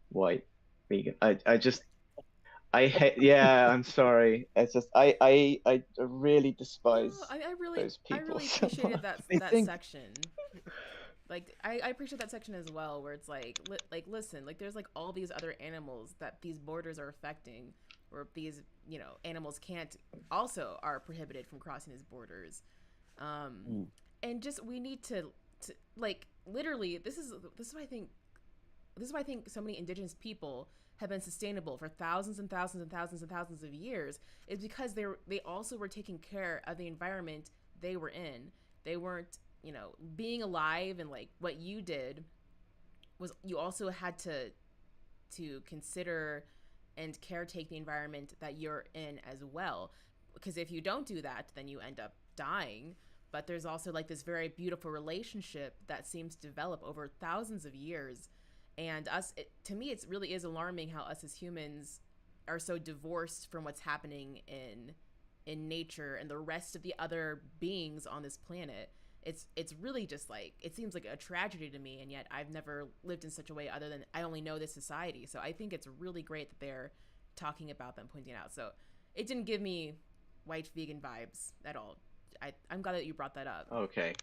white vegan. I hate. Yeah, I'm sorry. It's just I really despise those I people really so appreciated much. that section. Like, I appreciate that section as well, where it's like, listen, like, there's like all these other animals that these borders are affecting, or these, animals are prohibited from crossing these borders. And just, we need to like, literally, this is why I think so many indigenous people have been sustainable for thousands and thousands and thousands and thousands of years, is because they also were taking care of the environment they were in. They weren't, being alive, and like what you did was you also had to consider and caretake the environment that you're in as well. Because if you don't do that, then you end up dying. But there's also like this very beautiful relationship that seems to develop over thousands of years. And to me, it really is alarming how us as humans are so divorced from what's happening in nature and the rest of the other beings on this planet. It's really just like, it seems like a tragedy to me, and yet I've never lived in such a way, other than I only know this society. So I think it's really great that they're talking about them, pointing it out. So it didn't give me white vegan vibes at all. I'm glad that you brought that up. Okay.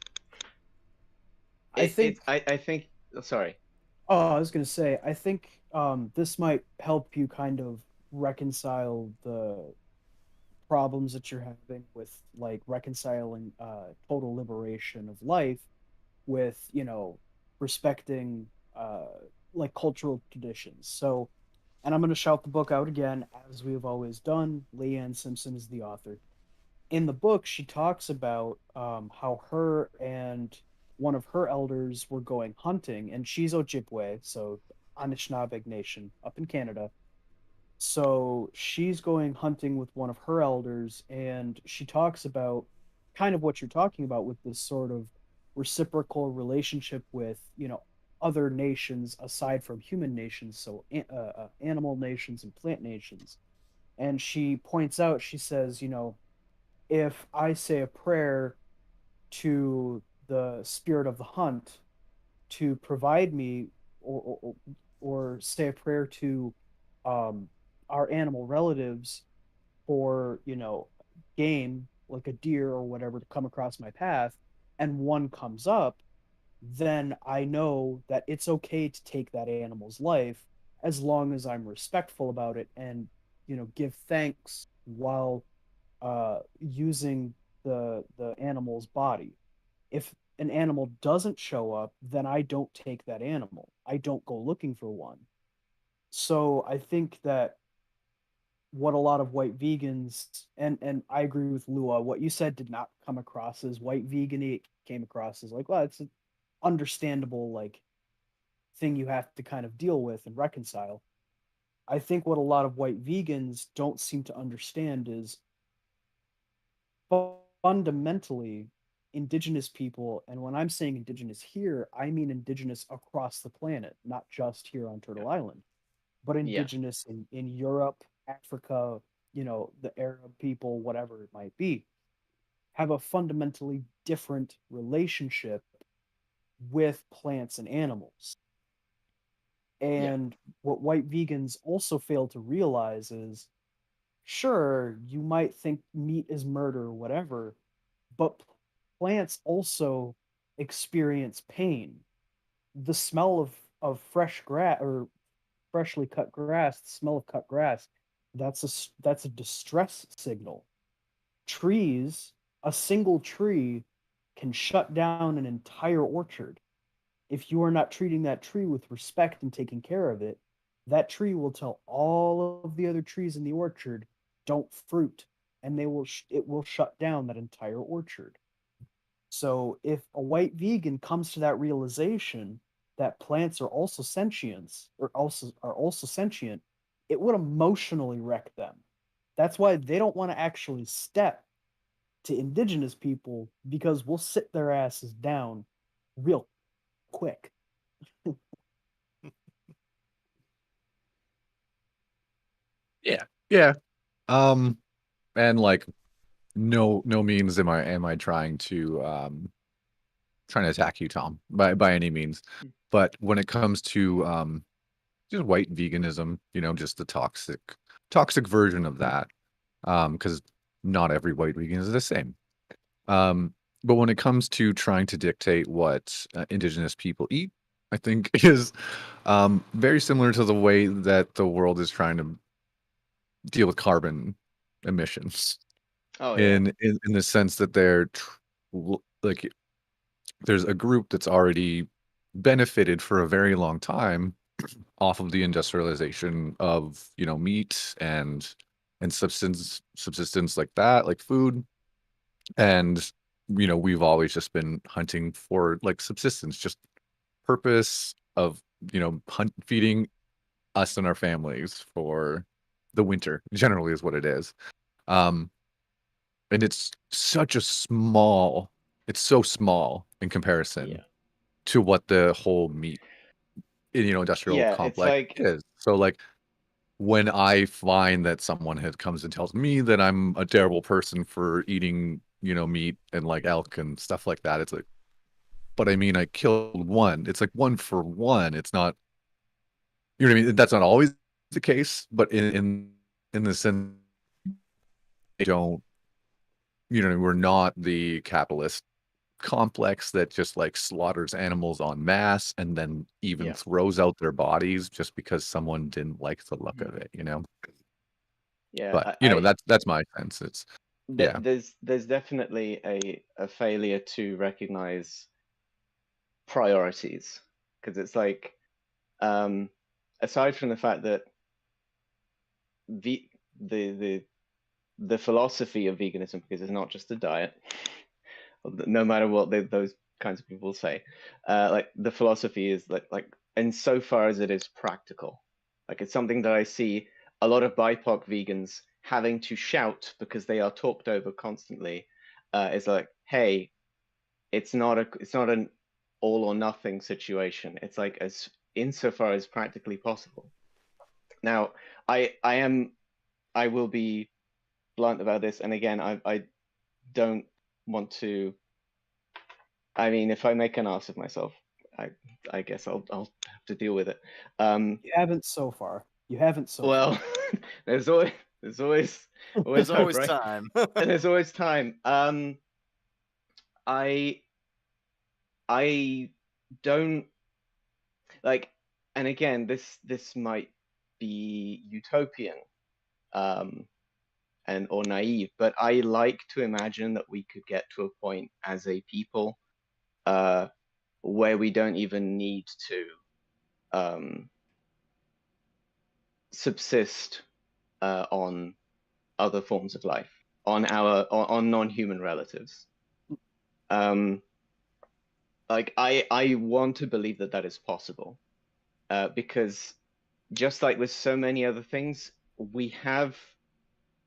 I think. Sorry. Oh, I was gonna say, I think this might help you kind of reconcile the problems that you're having with, like, reconciling total liberation of life with, respecting like cultural traditions. So, and I'm going to shout the book out again, as we have always done. Leanne Simpson is the author. In the book, she talks about how her and one of her elders were going hunting, and she's Ojibwe, so Anishinaabe Nation up in Canada. So she's going hunting with one of her elders, and she talks about kind of what you're talking about with this sort of reciprocal relationship with, other nations aside from human nations, so animal nations and plant nations. And she points out, she says, if I say a prayer to the spirit of the hunt to provide me, or say a prayer to um, our animal relatives for, game like a deer or whatever to come across my path, and one comes up, then I know that it's okay to take that animal's life, as long as I'm respectful about it, and give thanks while using the animal's body. If an animal doesn't show up, then I don't take that animal. I don't go looking for one. So I think that what a lot of white vegans, and I agree with Lua, what you said did not come across as white vegan. It came across as like, well, it's an understandable like thing you have to kind of deal with and reconcile. I think what a lot of white vegans don't seem to understand is fundamentally indigenous people, and when I'm saying indigenous here, I mean indigenous across the planet, not just here on Turtle Island, but Yeah. indigenous in Europe, Africa, the Arab people, whatever it might be, have a fundamentally different relationship with plants and animals. Yeah. And what white vegans also fail to realize is, sure, you might think meat is murder or whatever, but plants also experience pain. The smell of fresh grass or freshly cut grass, the smell of cut grass, that's a distress signal. Trees, a single tree can shut down an entire orchard. If you are not treating that tree with respect and taking care of it, that tree will tell all of the other trees in the orchard, don't fruit, and it will shut down that entire orchard. So if a white vegan comes to that realization that plants are also sentients or also sentient, it would emotionally wreck them. That's why they don't want to actually step to indigenous people, because we'll sit their asses down real quick. Yeah. Yeah. Um, and like no means am I trying to attack you, Tom, by any means. But when it comes to just white veganism, just the toxic version of that, because not every white vegan is the same. But when it comes to trying to dictate what indigenous people eat, I think is very similar to the way that the world is trying to deal with carbon emissions. Oh yeah. In the sense that like there's a group that's already benefited for a very long time off of the industrialization of meat and subsistence like that, like food. And we've always just been hunting for like subsistence, just purpose of feeding us and our families for the winter generally is what it is. um and it's so small in comparison Yeah. to what the whole meat industrial Yeah. It's complex like is. So like when I find that someone comes and tells me that I'm a terrible person for eating meat and like elk and stuff like that, it's like, but I mean, I killed one. It's like one for one. It's not, what I mean? That's not always the case, but in the sense, they don't, we're not the capitalist complex that just like slaughters animals en masse and then even yeah. throws out their bodies just because someone didn't like the look Mhm. of it, Yeah. But that's my sense. It's yeah. There's definitely a failure to recognize priorities, because it's like, um aside from the fact that the the the the philosophy of veganism, because it's not just a diet, no matter what those kinds of people say, like the philosophy is like insofar as it is practical, like it's something that I see a lot of BIPOC vegans having to shout because they are talked over constantly. Is like, hey, it's not an all or nothing situation. It's like as insofar as practically possible. Now, I will be blunt about this, and again, I don't want to. I mean, if I make an ass of myself, I I guess I'll have to deal with it. You haven't so far. You haven't so Well, there's always there's always There's hope, always right? time. And there's always time. I I don't like, and again, this might be utopian, um, or naive, but I like to imagine that we could get to a point as a people where we don't even need to subsist on other forms of life, on non-human relatives. Like I want to believe that that is possible, because just like with so many other things, we have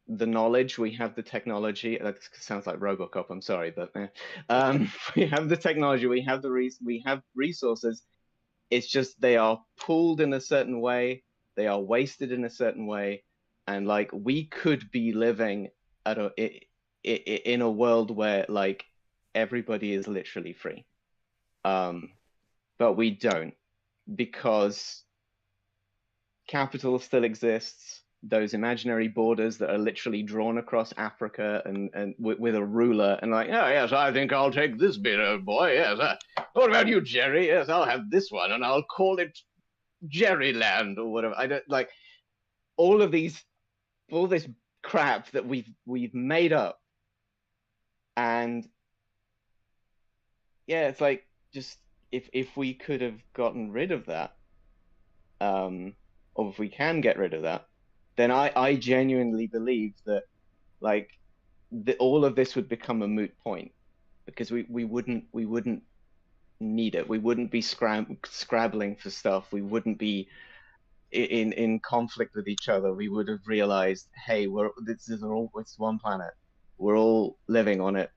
the knowledge, we have the technology. That sounds like RoboCop. I'm sorry, but we have the technology, we have we have resources. It's just they are pooled in a certain way, they are wasted in a certain way, and like we could be living at in a world where like everybody is literally free, but we don't, because capital still exists. Those imaginary borders that are literally drawn across Africa and with a ruler, and like, oh yes, I think I'll take this bit, oh boy. Yes, what about you, Jerry? Yes, I'll have this one, and I'll call it Jerryland or whatever. I don't like all of these, all this crap that we've made up, and yeah, it's like just if we could have gotten rid of that, or if we can get rid of that, then I genuinely believe that like all of this would become a moot point, because we wouldn't need it. We wouldn't be scrabbling for stuff. We wouldn't be in conflict with each other. We would have realized, hey, it's one planet. We're all living on it.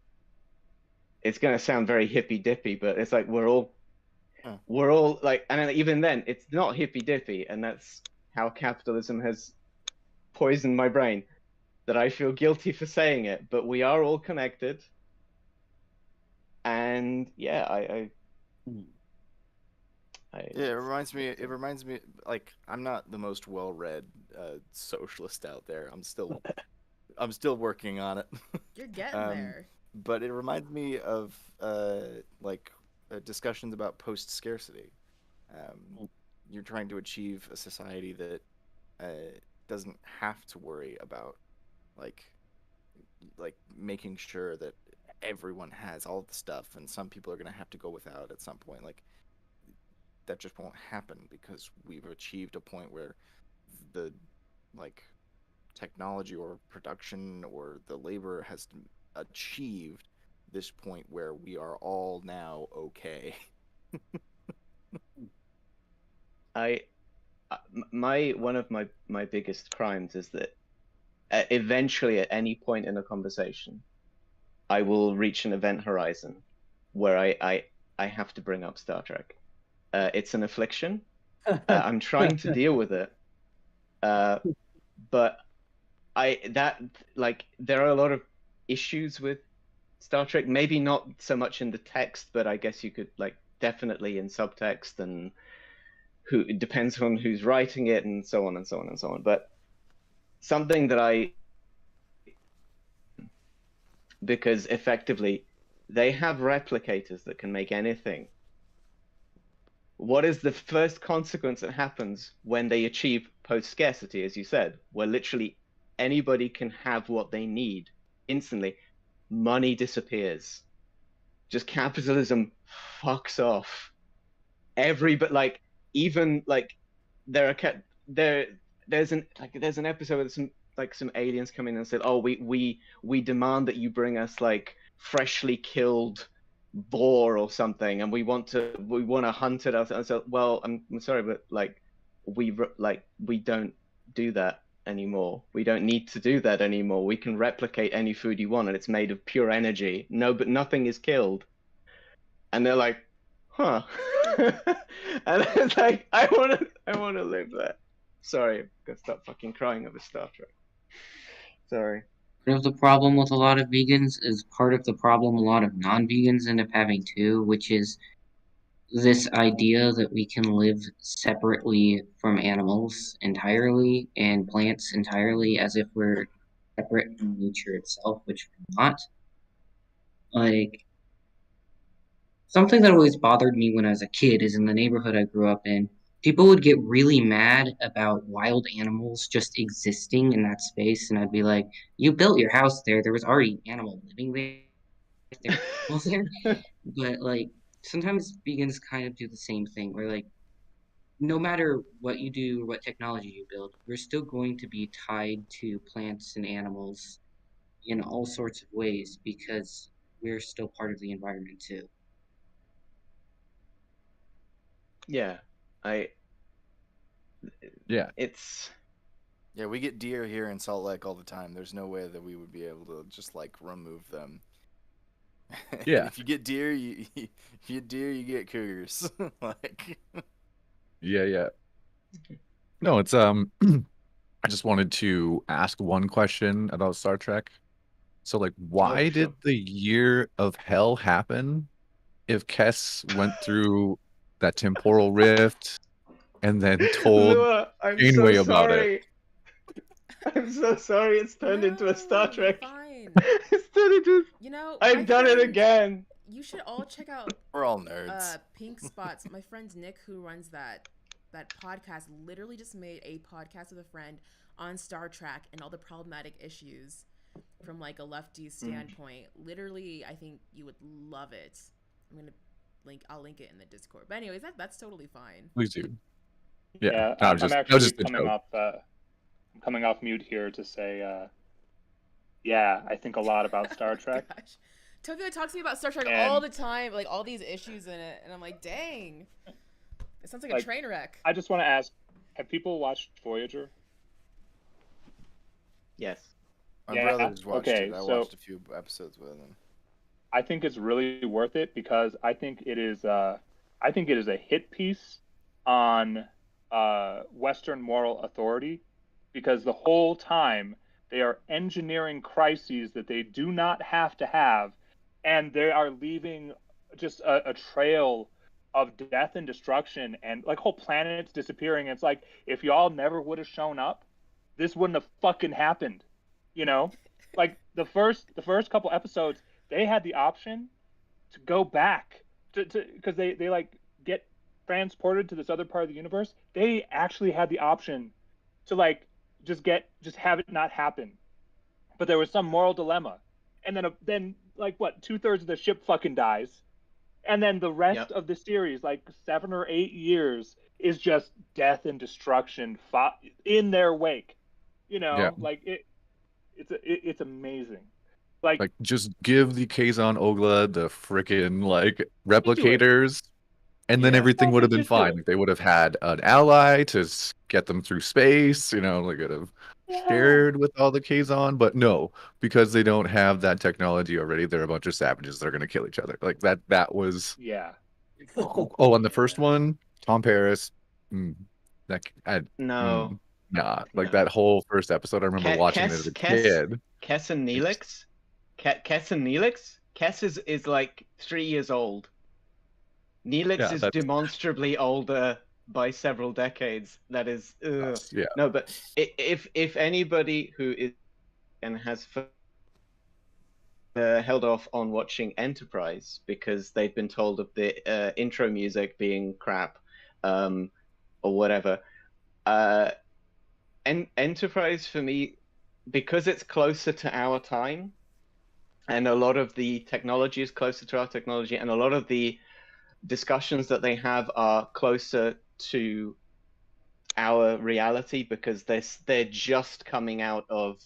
It's gonna sound very hippy dippy, but it's like we're all like, and even then, it's not hippy dippy, and that's how capitalism has poisoned my brain. That I feel guilty for saying it, but we are all connected. And yeah, Yeah, it reminds me. It reminds me. Like, I'm not the most well-read socialist out there. I'm still working on it. You're getting there. But it reminds me of like discussions about post-scarcity. You're trying to achieve a society that doesn't have to worry about like making sure that everyone has all the stuff, and some people are going to have to go without at some point. Like, that just won't happen, because we've achieved a point where the like technology or production or the labor has achieved this point where we are all now okay. One of my biggest crimes is that eventually, at any point in a conversation, I will reach an event horizon where I have to bring up Star Trek. It's an affliction. I'm trying to deal with it, but there are a lot of issues with Star Trek. Maybe not so much in the text, but I guess you could like definitely in subtext, and it depends on who's writing it, and so on and so on and so on. But something that because effectively they have replicators that can make anything. What is the first consequence that happens when they achieve post-scarcity, as you said, where literally anybody can have what they need instantly? Money disappears. Just capitalism fucks off. But like, even like there's an episode where some aliens come in and said, oh, we demand that you bring us like freshly killed boar or something, and we want to hunt it. And so, well, I'm sorry, but like we don't do that anymore. We don't need to do that anymore. We can replicate any food you want, and it's made of pure energy. No, but nothing is killed. And they're like, huh. And it's like, I want to live there. Sorry, I'm gonna stop fucking crying over Star Trek. Sorry. Part of the problem with a lot of vegans is part of the problem a lot of non-vegans end up having too, which is this idea that we can live separately from animals entirely and plants entirely, as if we're separate from nature itself, which we're not. Like, something that always bothered me when I was a kid is in the neighborhood I grew up in, people would get really mad about wild animals just existing in that space, and I'd be like, you built your house there. There was already animal living there. There were animals there. But like sometimes vegans kind of do the same thing where like no matter what you do or what technology you build, we're still going to be tied to plants and animals in all sorts of ways because we're still part of the environment too. Yeah, I Yeah. it's Yeah, we get deer here in Salt Lake all the time. There's no way that we would be able to just like remove them. Yeah. If you get deer, you get deer, you get cougars. Like, Yeah. No, it's I just wanted to ask one question about Star Trek. So like oh why sure. did the year of hell happen if Kess went through that temporal rift and then told Lua, I'm so Janeway about it? sorry. I'm so sorry. It's turned into a Star No, you're Trek. fine. It's turned into. You know, my I've done it friend, again. you should all check out we're all nerds. Pink Spots. My friend Nick, who runs that podcast, literally just made a podcast with a friend on Star Trek and all the problematic issues from like a lefty standpoint. Literally, I think you would love it. I'll link it in the Discord. But anyways, that's totally fine. Please do. Yeah, No, I'm that was actually just a coming joke. coming off mute here to say, yeah, I think a lot about Star Trek. Gosh. Tokyo talks to me about Star Trek And- all the time, like all these issues in it, and I'm like, dang, it sounds like a Like, train wreck. I just want to ask, have people watched Voyager? Yes. My Yeah, brother's watched okay, it. I so- watched a few episodes with him. I think it's really worth it because I think it is a hit piece on Western moral authority, because the whole time they are engineering crises that they do not have to have, and they are leaving just a trail of death and destruction, and like whole planets disappearing. It's like, if y'all never would have shown up, this wouldn't have fucking happened, you know? Like the first couple episodes, they had the option to go back to because they like get transported to this other part of the universe. They actually had the option to like just have it not happen, but there was some moral dilemma, and then like what, 2/3 of the ship fucking dies, and then the rest of the series, like 7 or 8 years, is just death and destruction in their wake, you know. Yeah. Like it's amazing. Like just give the Kazon Ogla the frickin' like replicators, and then Yeah. everything would have been Just do fine. it. Like they would have had an ally to get them through space, you know, like could have shared with all the Kazon, but no, because they don't have that technology already, they're a bunch of savages that are gonna kill each other. Like that was yeah. oh, on the first one, Tom Paris, No. nah, like No. that whole first episode, I remember watching it as a kid. Kess and Neelix? Kess and Neelix? Kess is like 3 years old. Neelix Yeah, is that's- demonstrably older by several decades. That is, Yeah. no. But if anybody who is and has held off on watching Enterprise because they've been told of the intro music being crap, or whatever, Enterprise for me, because it's closer to our time, and a lot of the technology is closer to our technology, and a lot of the discussions that they have are closer to our reality, because they're just coming out of,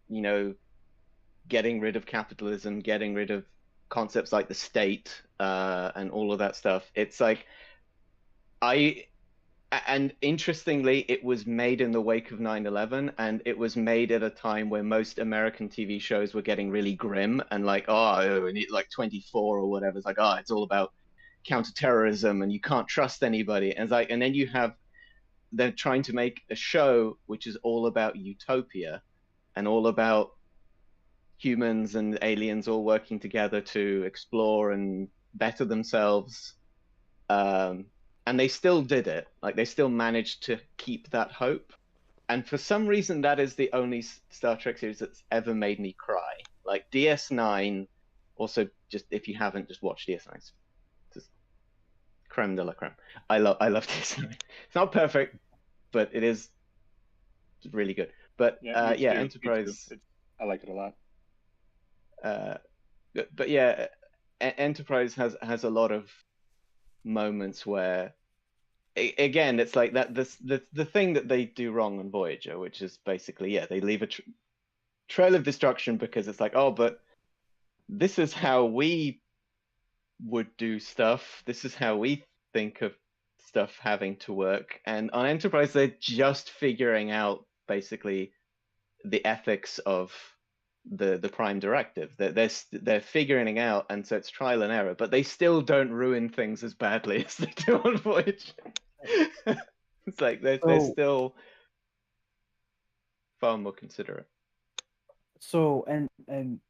you know, getting rid of capitalism, getting rid of concepts like the state, and all of that stuff. It's like and interestingly, it was made in the wake of 9/11, and it was made at a time where most American TV shows were getting really grim and like, oh, we need like 24 or whatever. It's like, oh, it's all about counterterrorism and you can't trust anybody. And it's like, and then they're trying to make a show which is all about utopia and all about humans and aliens all working together to explore and better themselves. And they still did it. Like, they still managed to keep that hope. And for some reason, that is the only Star Trek series that's ever made me cry. Like DS9, also, just if you haven't, just watch DS9. It's just creme de la creme. I love this. It's not perfect, but it is really good. But Yeah, me too. Enterprise. I like it a lot. But yeah, Enterprise has a lot of moments where, again, it's like that. The thing that they do wrong on Voyager, which is basically, they leave a trail of destruction because it's like, oh, but this is how we would do stuff. This is how we think of stuff having to work. And on Enterprise, they're just figuring out basically the ethics of the Prime Directive. They're figuring it out, and so it's trial and error. But they still don't ruin things as badly as they do on Voyager. It's like they're still far more considerate. So and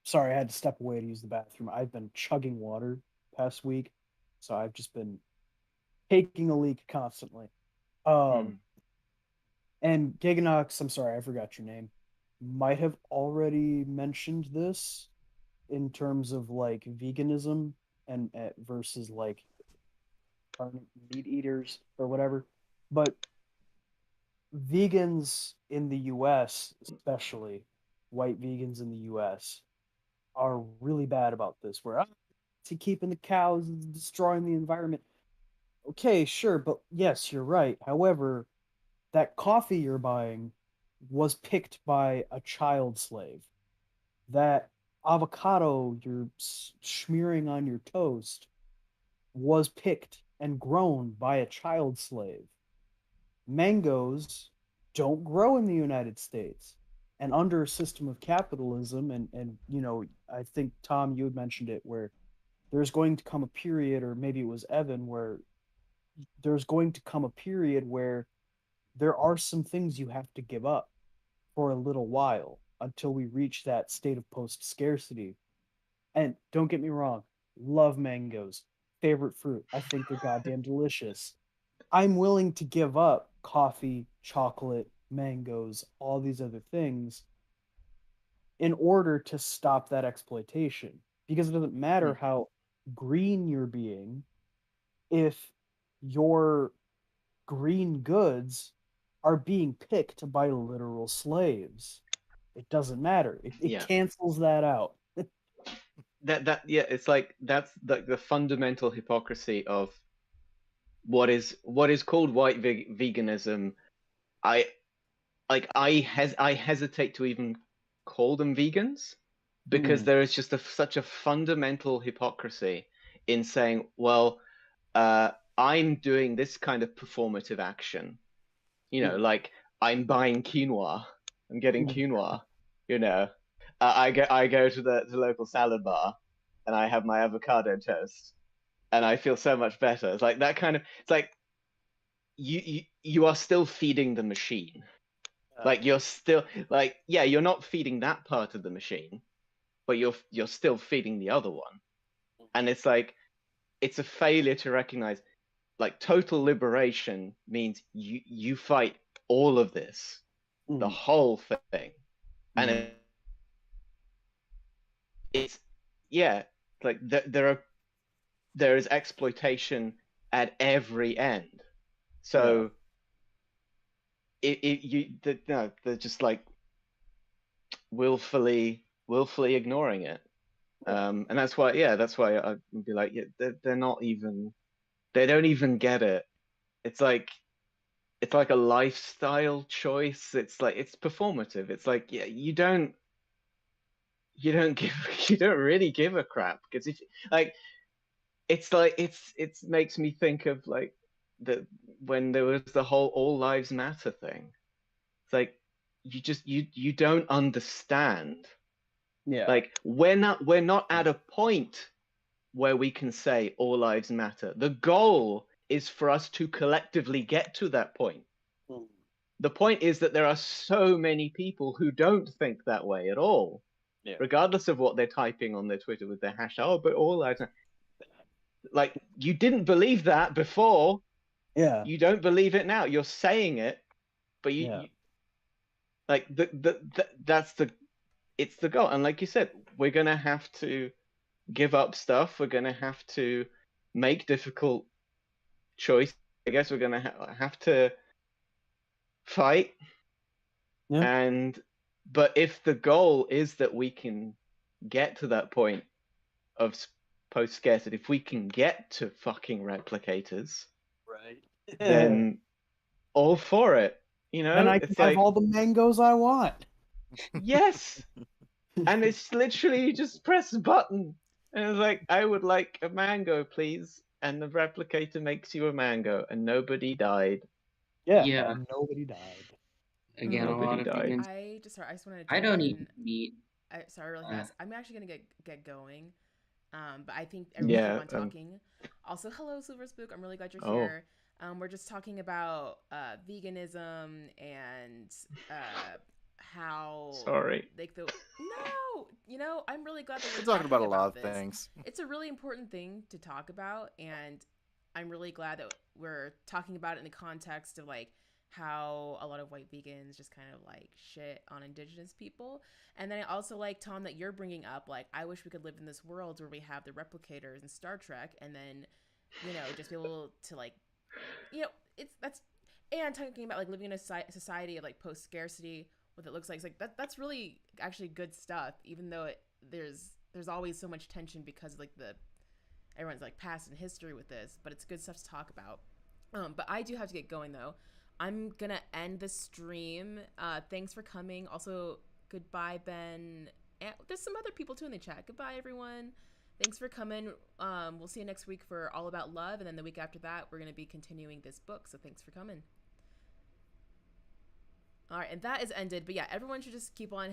sorry, I had to step away to use the bathroom. I've been chugging water past week, so I've just been taking a leak constantly. And Giganox, I'm sorry, I forgot your name, might have already mentioned this in terms of like veganism and versus like meat eaters or whatever. But vegans in the US, especially white vegans in the US, are really bad about this. Where to keeping the cows and destroying the environment. Okay, sure, but yes, you're right. However, that coffee you're buying was picked by a child slave. That avocado you're smearing on your toast was picked and grown by a child slave. Mangoes don't grow in the United States. And under a system of capitalism, and I think Tom, you had mentioned it, where there's going to come a period, or maybe it was Evan, where there's going to come a period where there are some things you have to give up for a little while until we reach that state of post scarcity. And don't get me wrong, love mangoes, favorite fruit. I think they're goddamn delicious. I'm willing to give up coffee, chocolate, mangoes, all these other things in order to stop that exploitation. Because it doesn't matter how green you're being if your green goods are being picked by literal slaves. It doesn't matter. It cancels that out. It's like that's the fundamental hypocrisy of what is called white veganism. I hesitate to even call them vegans because there is just such a fundamental hypocrisy in saying, well, I'm doing this kind of performative action, like I'm buying quinoa, I'm getting quinoa, I go to the local salad bar and I have my avocado toast and I feel so much better. It's like that kind of, it's like you are still feeding the machine. Like you're still like, you're not feeding that part of the machine, but you're still feeding the other one. And it's like, it's a failure to recognize like total liberation means you fight all of this, the whole thing. And it's like there is exploitation at every end. So they're just like willfully ignoring it. And that's why I'd be like, they're not even, they don't even get it. It's like a lifestyle choice. It's like, it's performative. It's like, you don't really give a crap, because if like it makes me think of like when there was the whole all lives matter thing. It's like you don't understand. Like we're not at a point where we can say all lives matter. The goal is for us to collectively get to that point. The point is that there are so many people who don't think that way at all, regardless of what they're typing on their Twitter with their hashtag. Oh, but all lives matter. Like, you didn't believe that before. You don't believe it now. You're saying it, but you like it's the goal. And like you said, we're gonna have to give up stuff. We're gonna have to make difficult choice. I guess we're gonna have to fight. Yeah. But if the goal is that we can get to that point of post scarcity, if we can get to fucking replicators, Right. then all for it. You know, Then I can it's have like, all the mangoes I want. yes. And it's literally you just press a button and it's like, I would like a mango, please. And the replicator makes you a mango, and nobody died. Yeah. Yeah. And nobody died. Again, a Nobody lot of died. vegans. I just wanted to I jump don't in. eat meat. Sorry, really Uh, fast. I'm actually gonna get going. But I think everyone Yeah, keep on talking. Also, hello, Silver Spook. I'm really glad you're Oh. here. We're just talking about veganism and how Sorry. like the no, you know, I'm really glad that we're We're talking about a lot of this. things. It's a really important thing to talk about, and I'm really glad that we're talking about it in the context of like how a lot of white vegans just kind of like shit on indigenous people. And then I also like, Tom, that you're bringing up like, I wish we could live in this world where we have the replicators in Star Trek, and then, you know, just be able to like, you know, and talking about like living in a society of like post scarcity, what it looks like. It's like that's really actually good stuff, even though there's always so much tension because of like everyone's like past and history with this, but it's good stuff to talk about. But I do have to get going though. I'm gonna end the stream. Thanks for coming. Also, goodbye, Ben. And there's some other people too in the chat. Goodbye, everyone. Thanks for coming. We'll see you next week for All About Love, and then the week after that, we're gonna be continuing this book. So thanks for coming. All right, and that is ended. But yeah, everyone should just keep on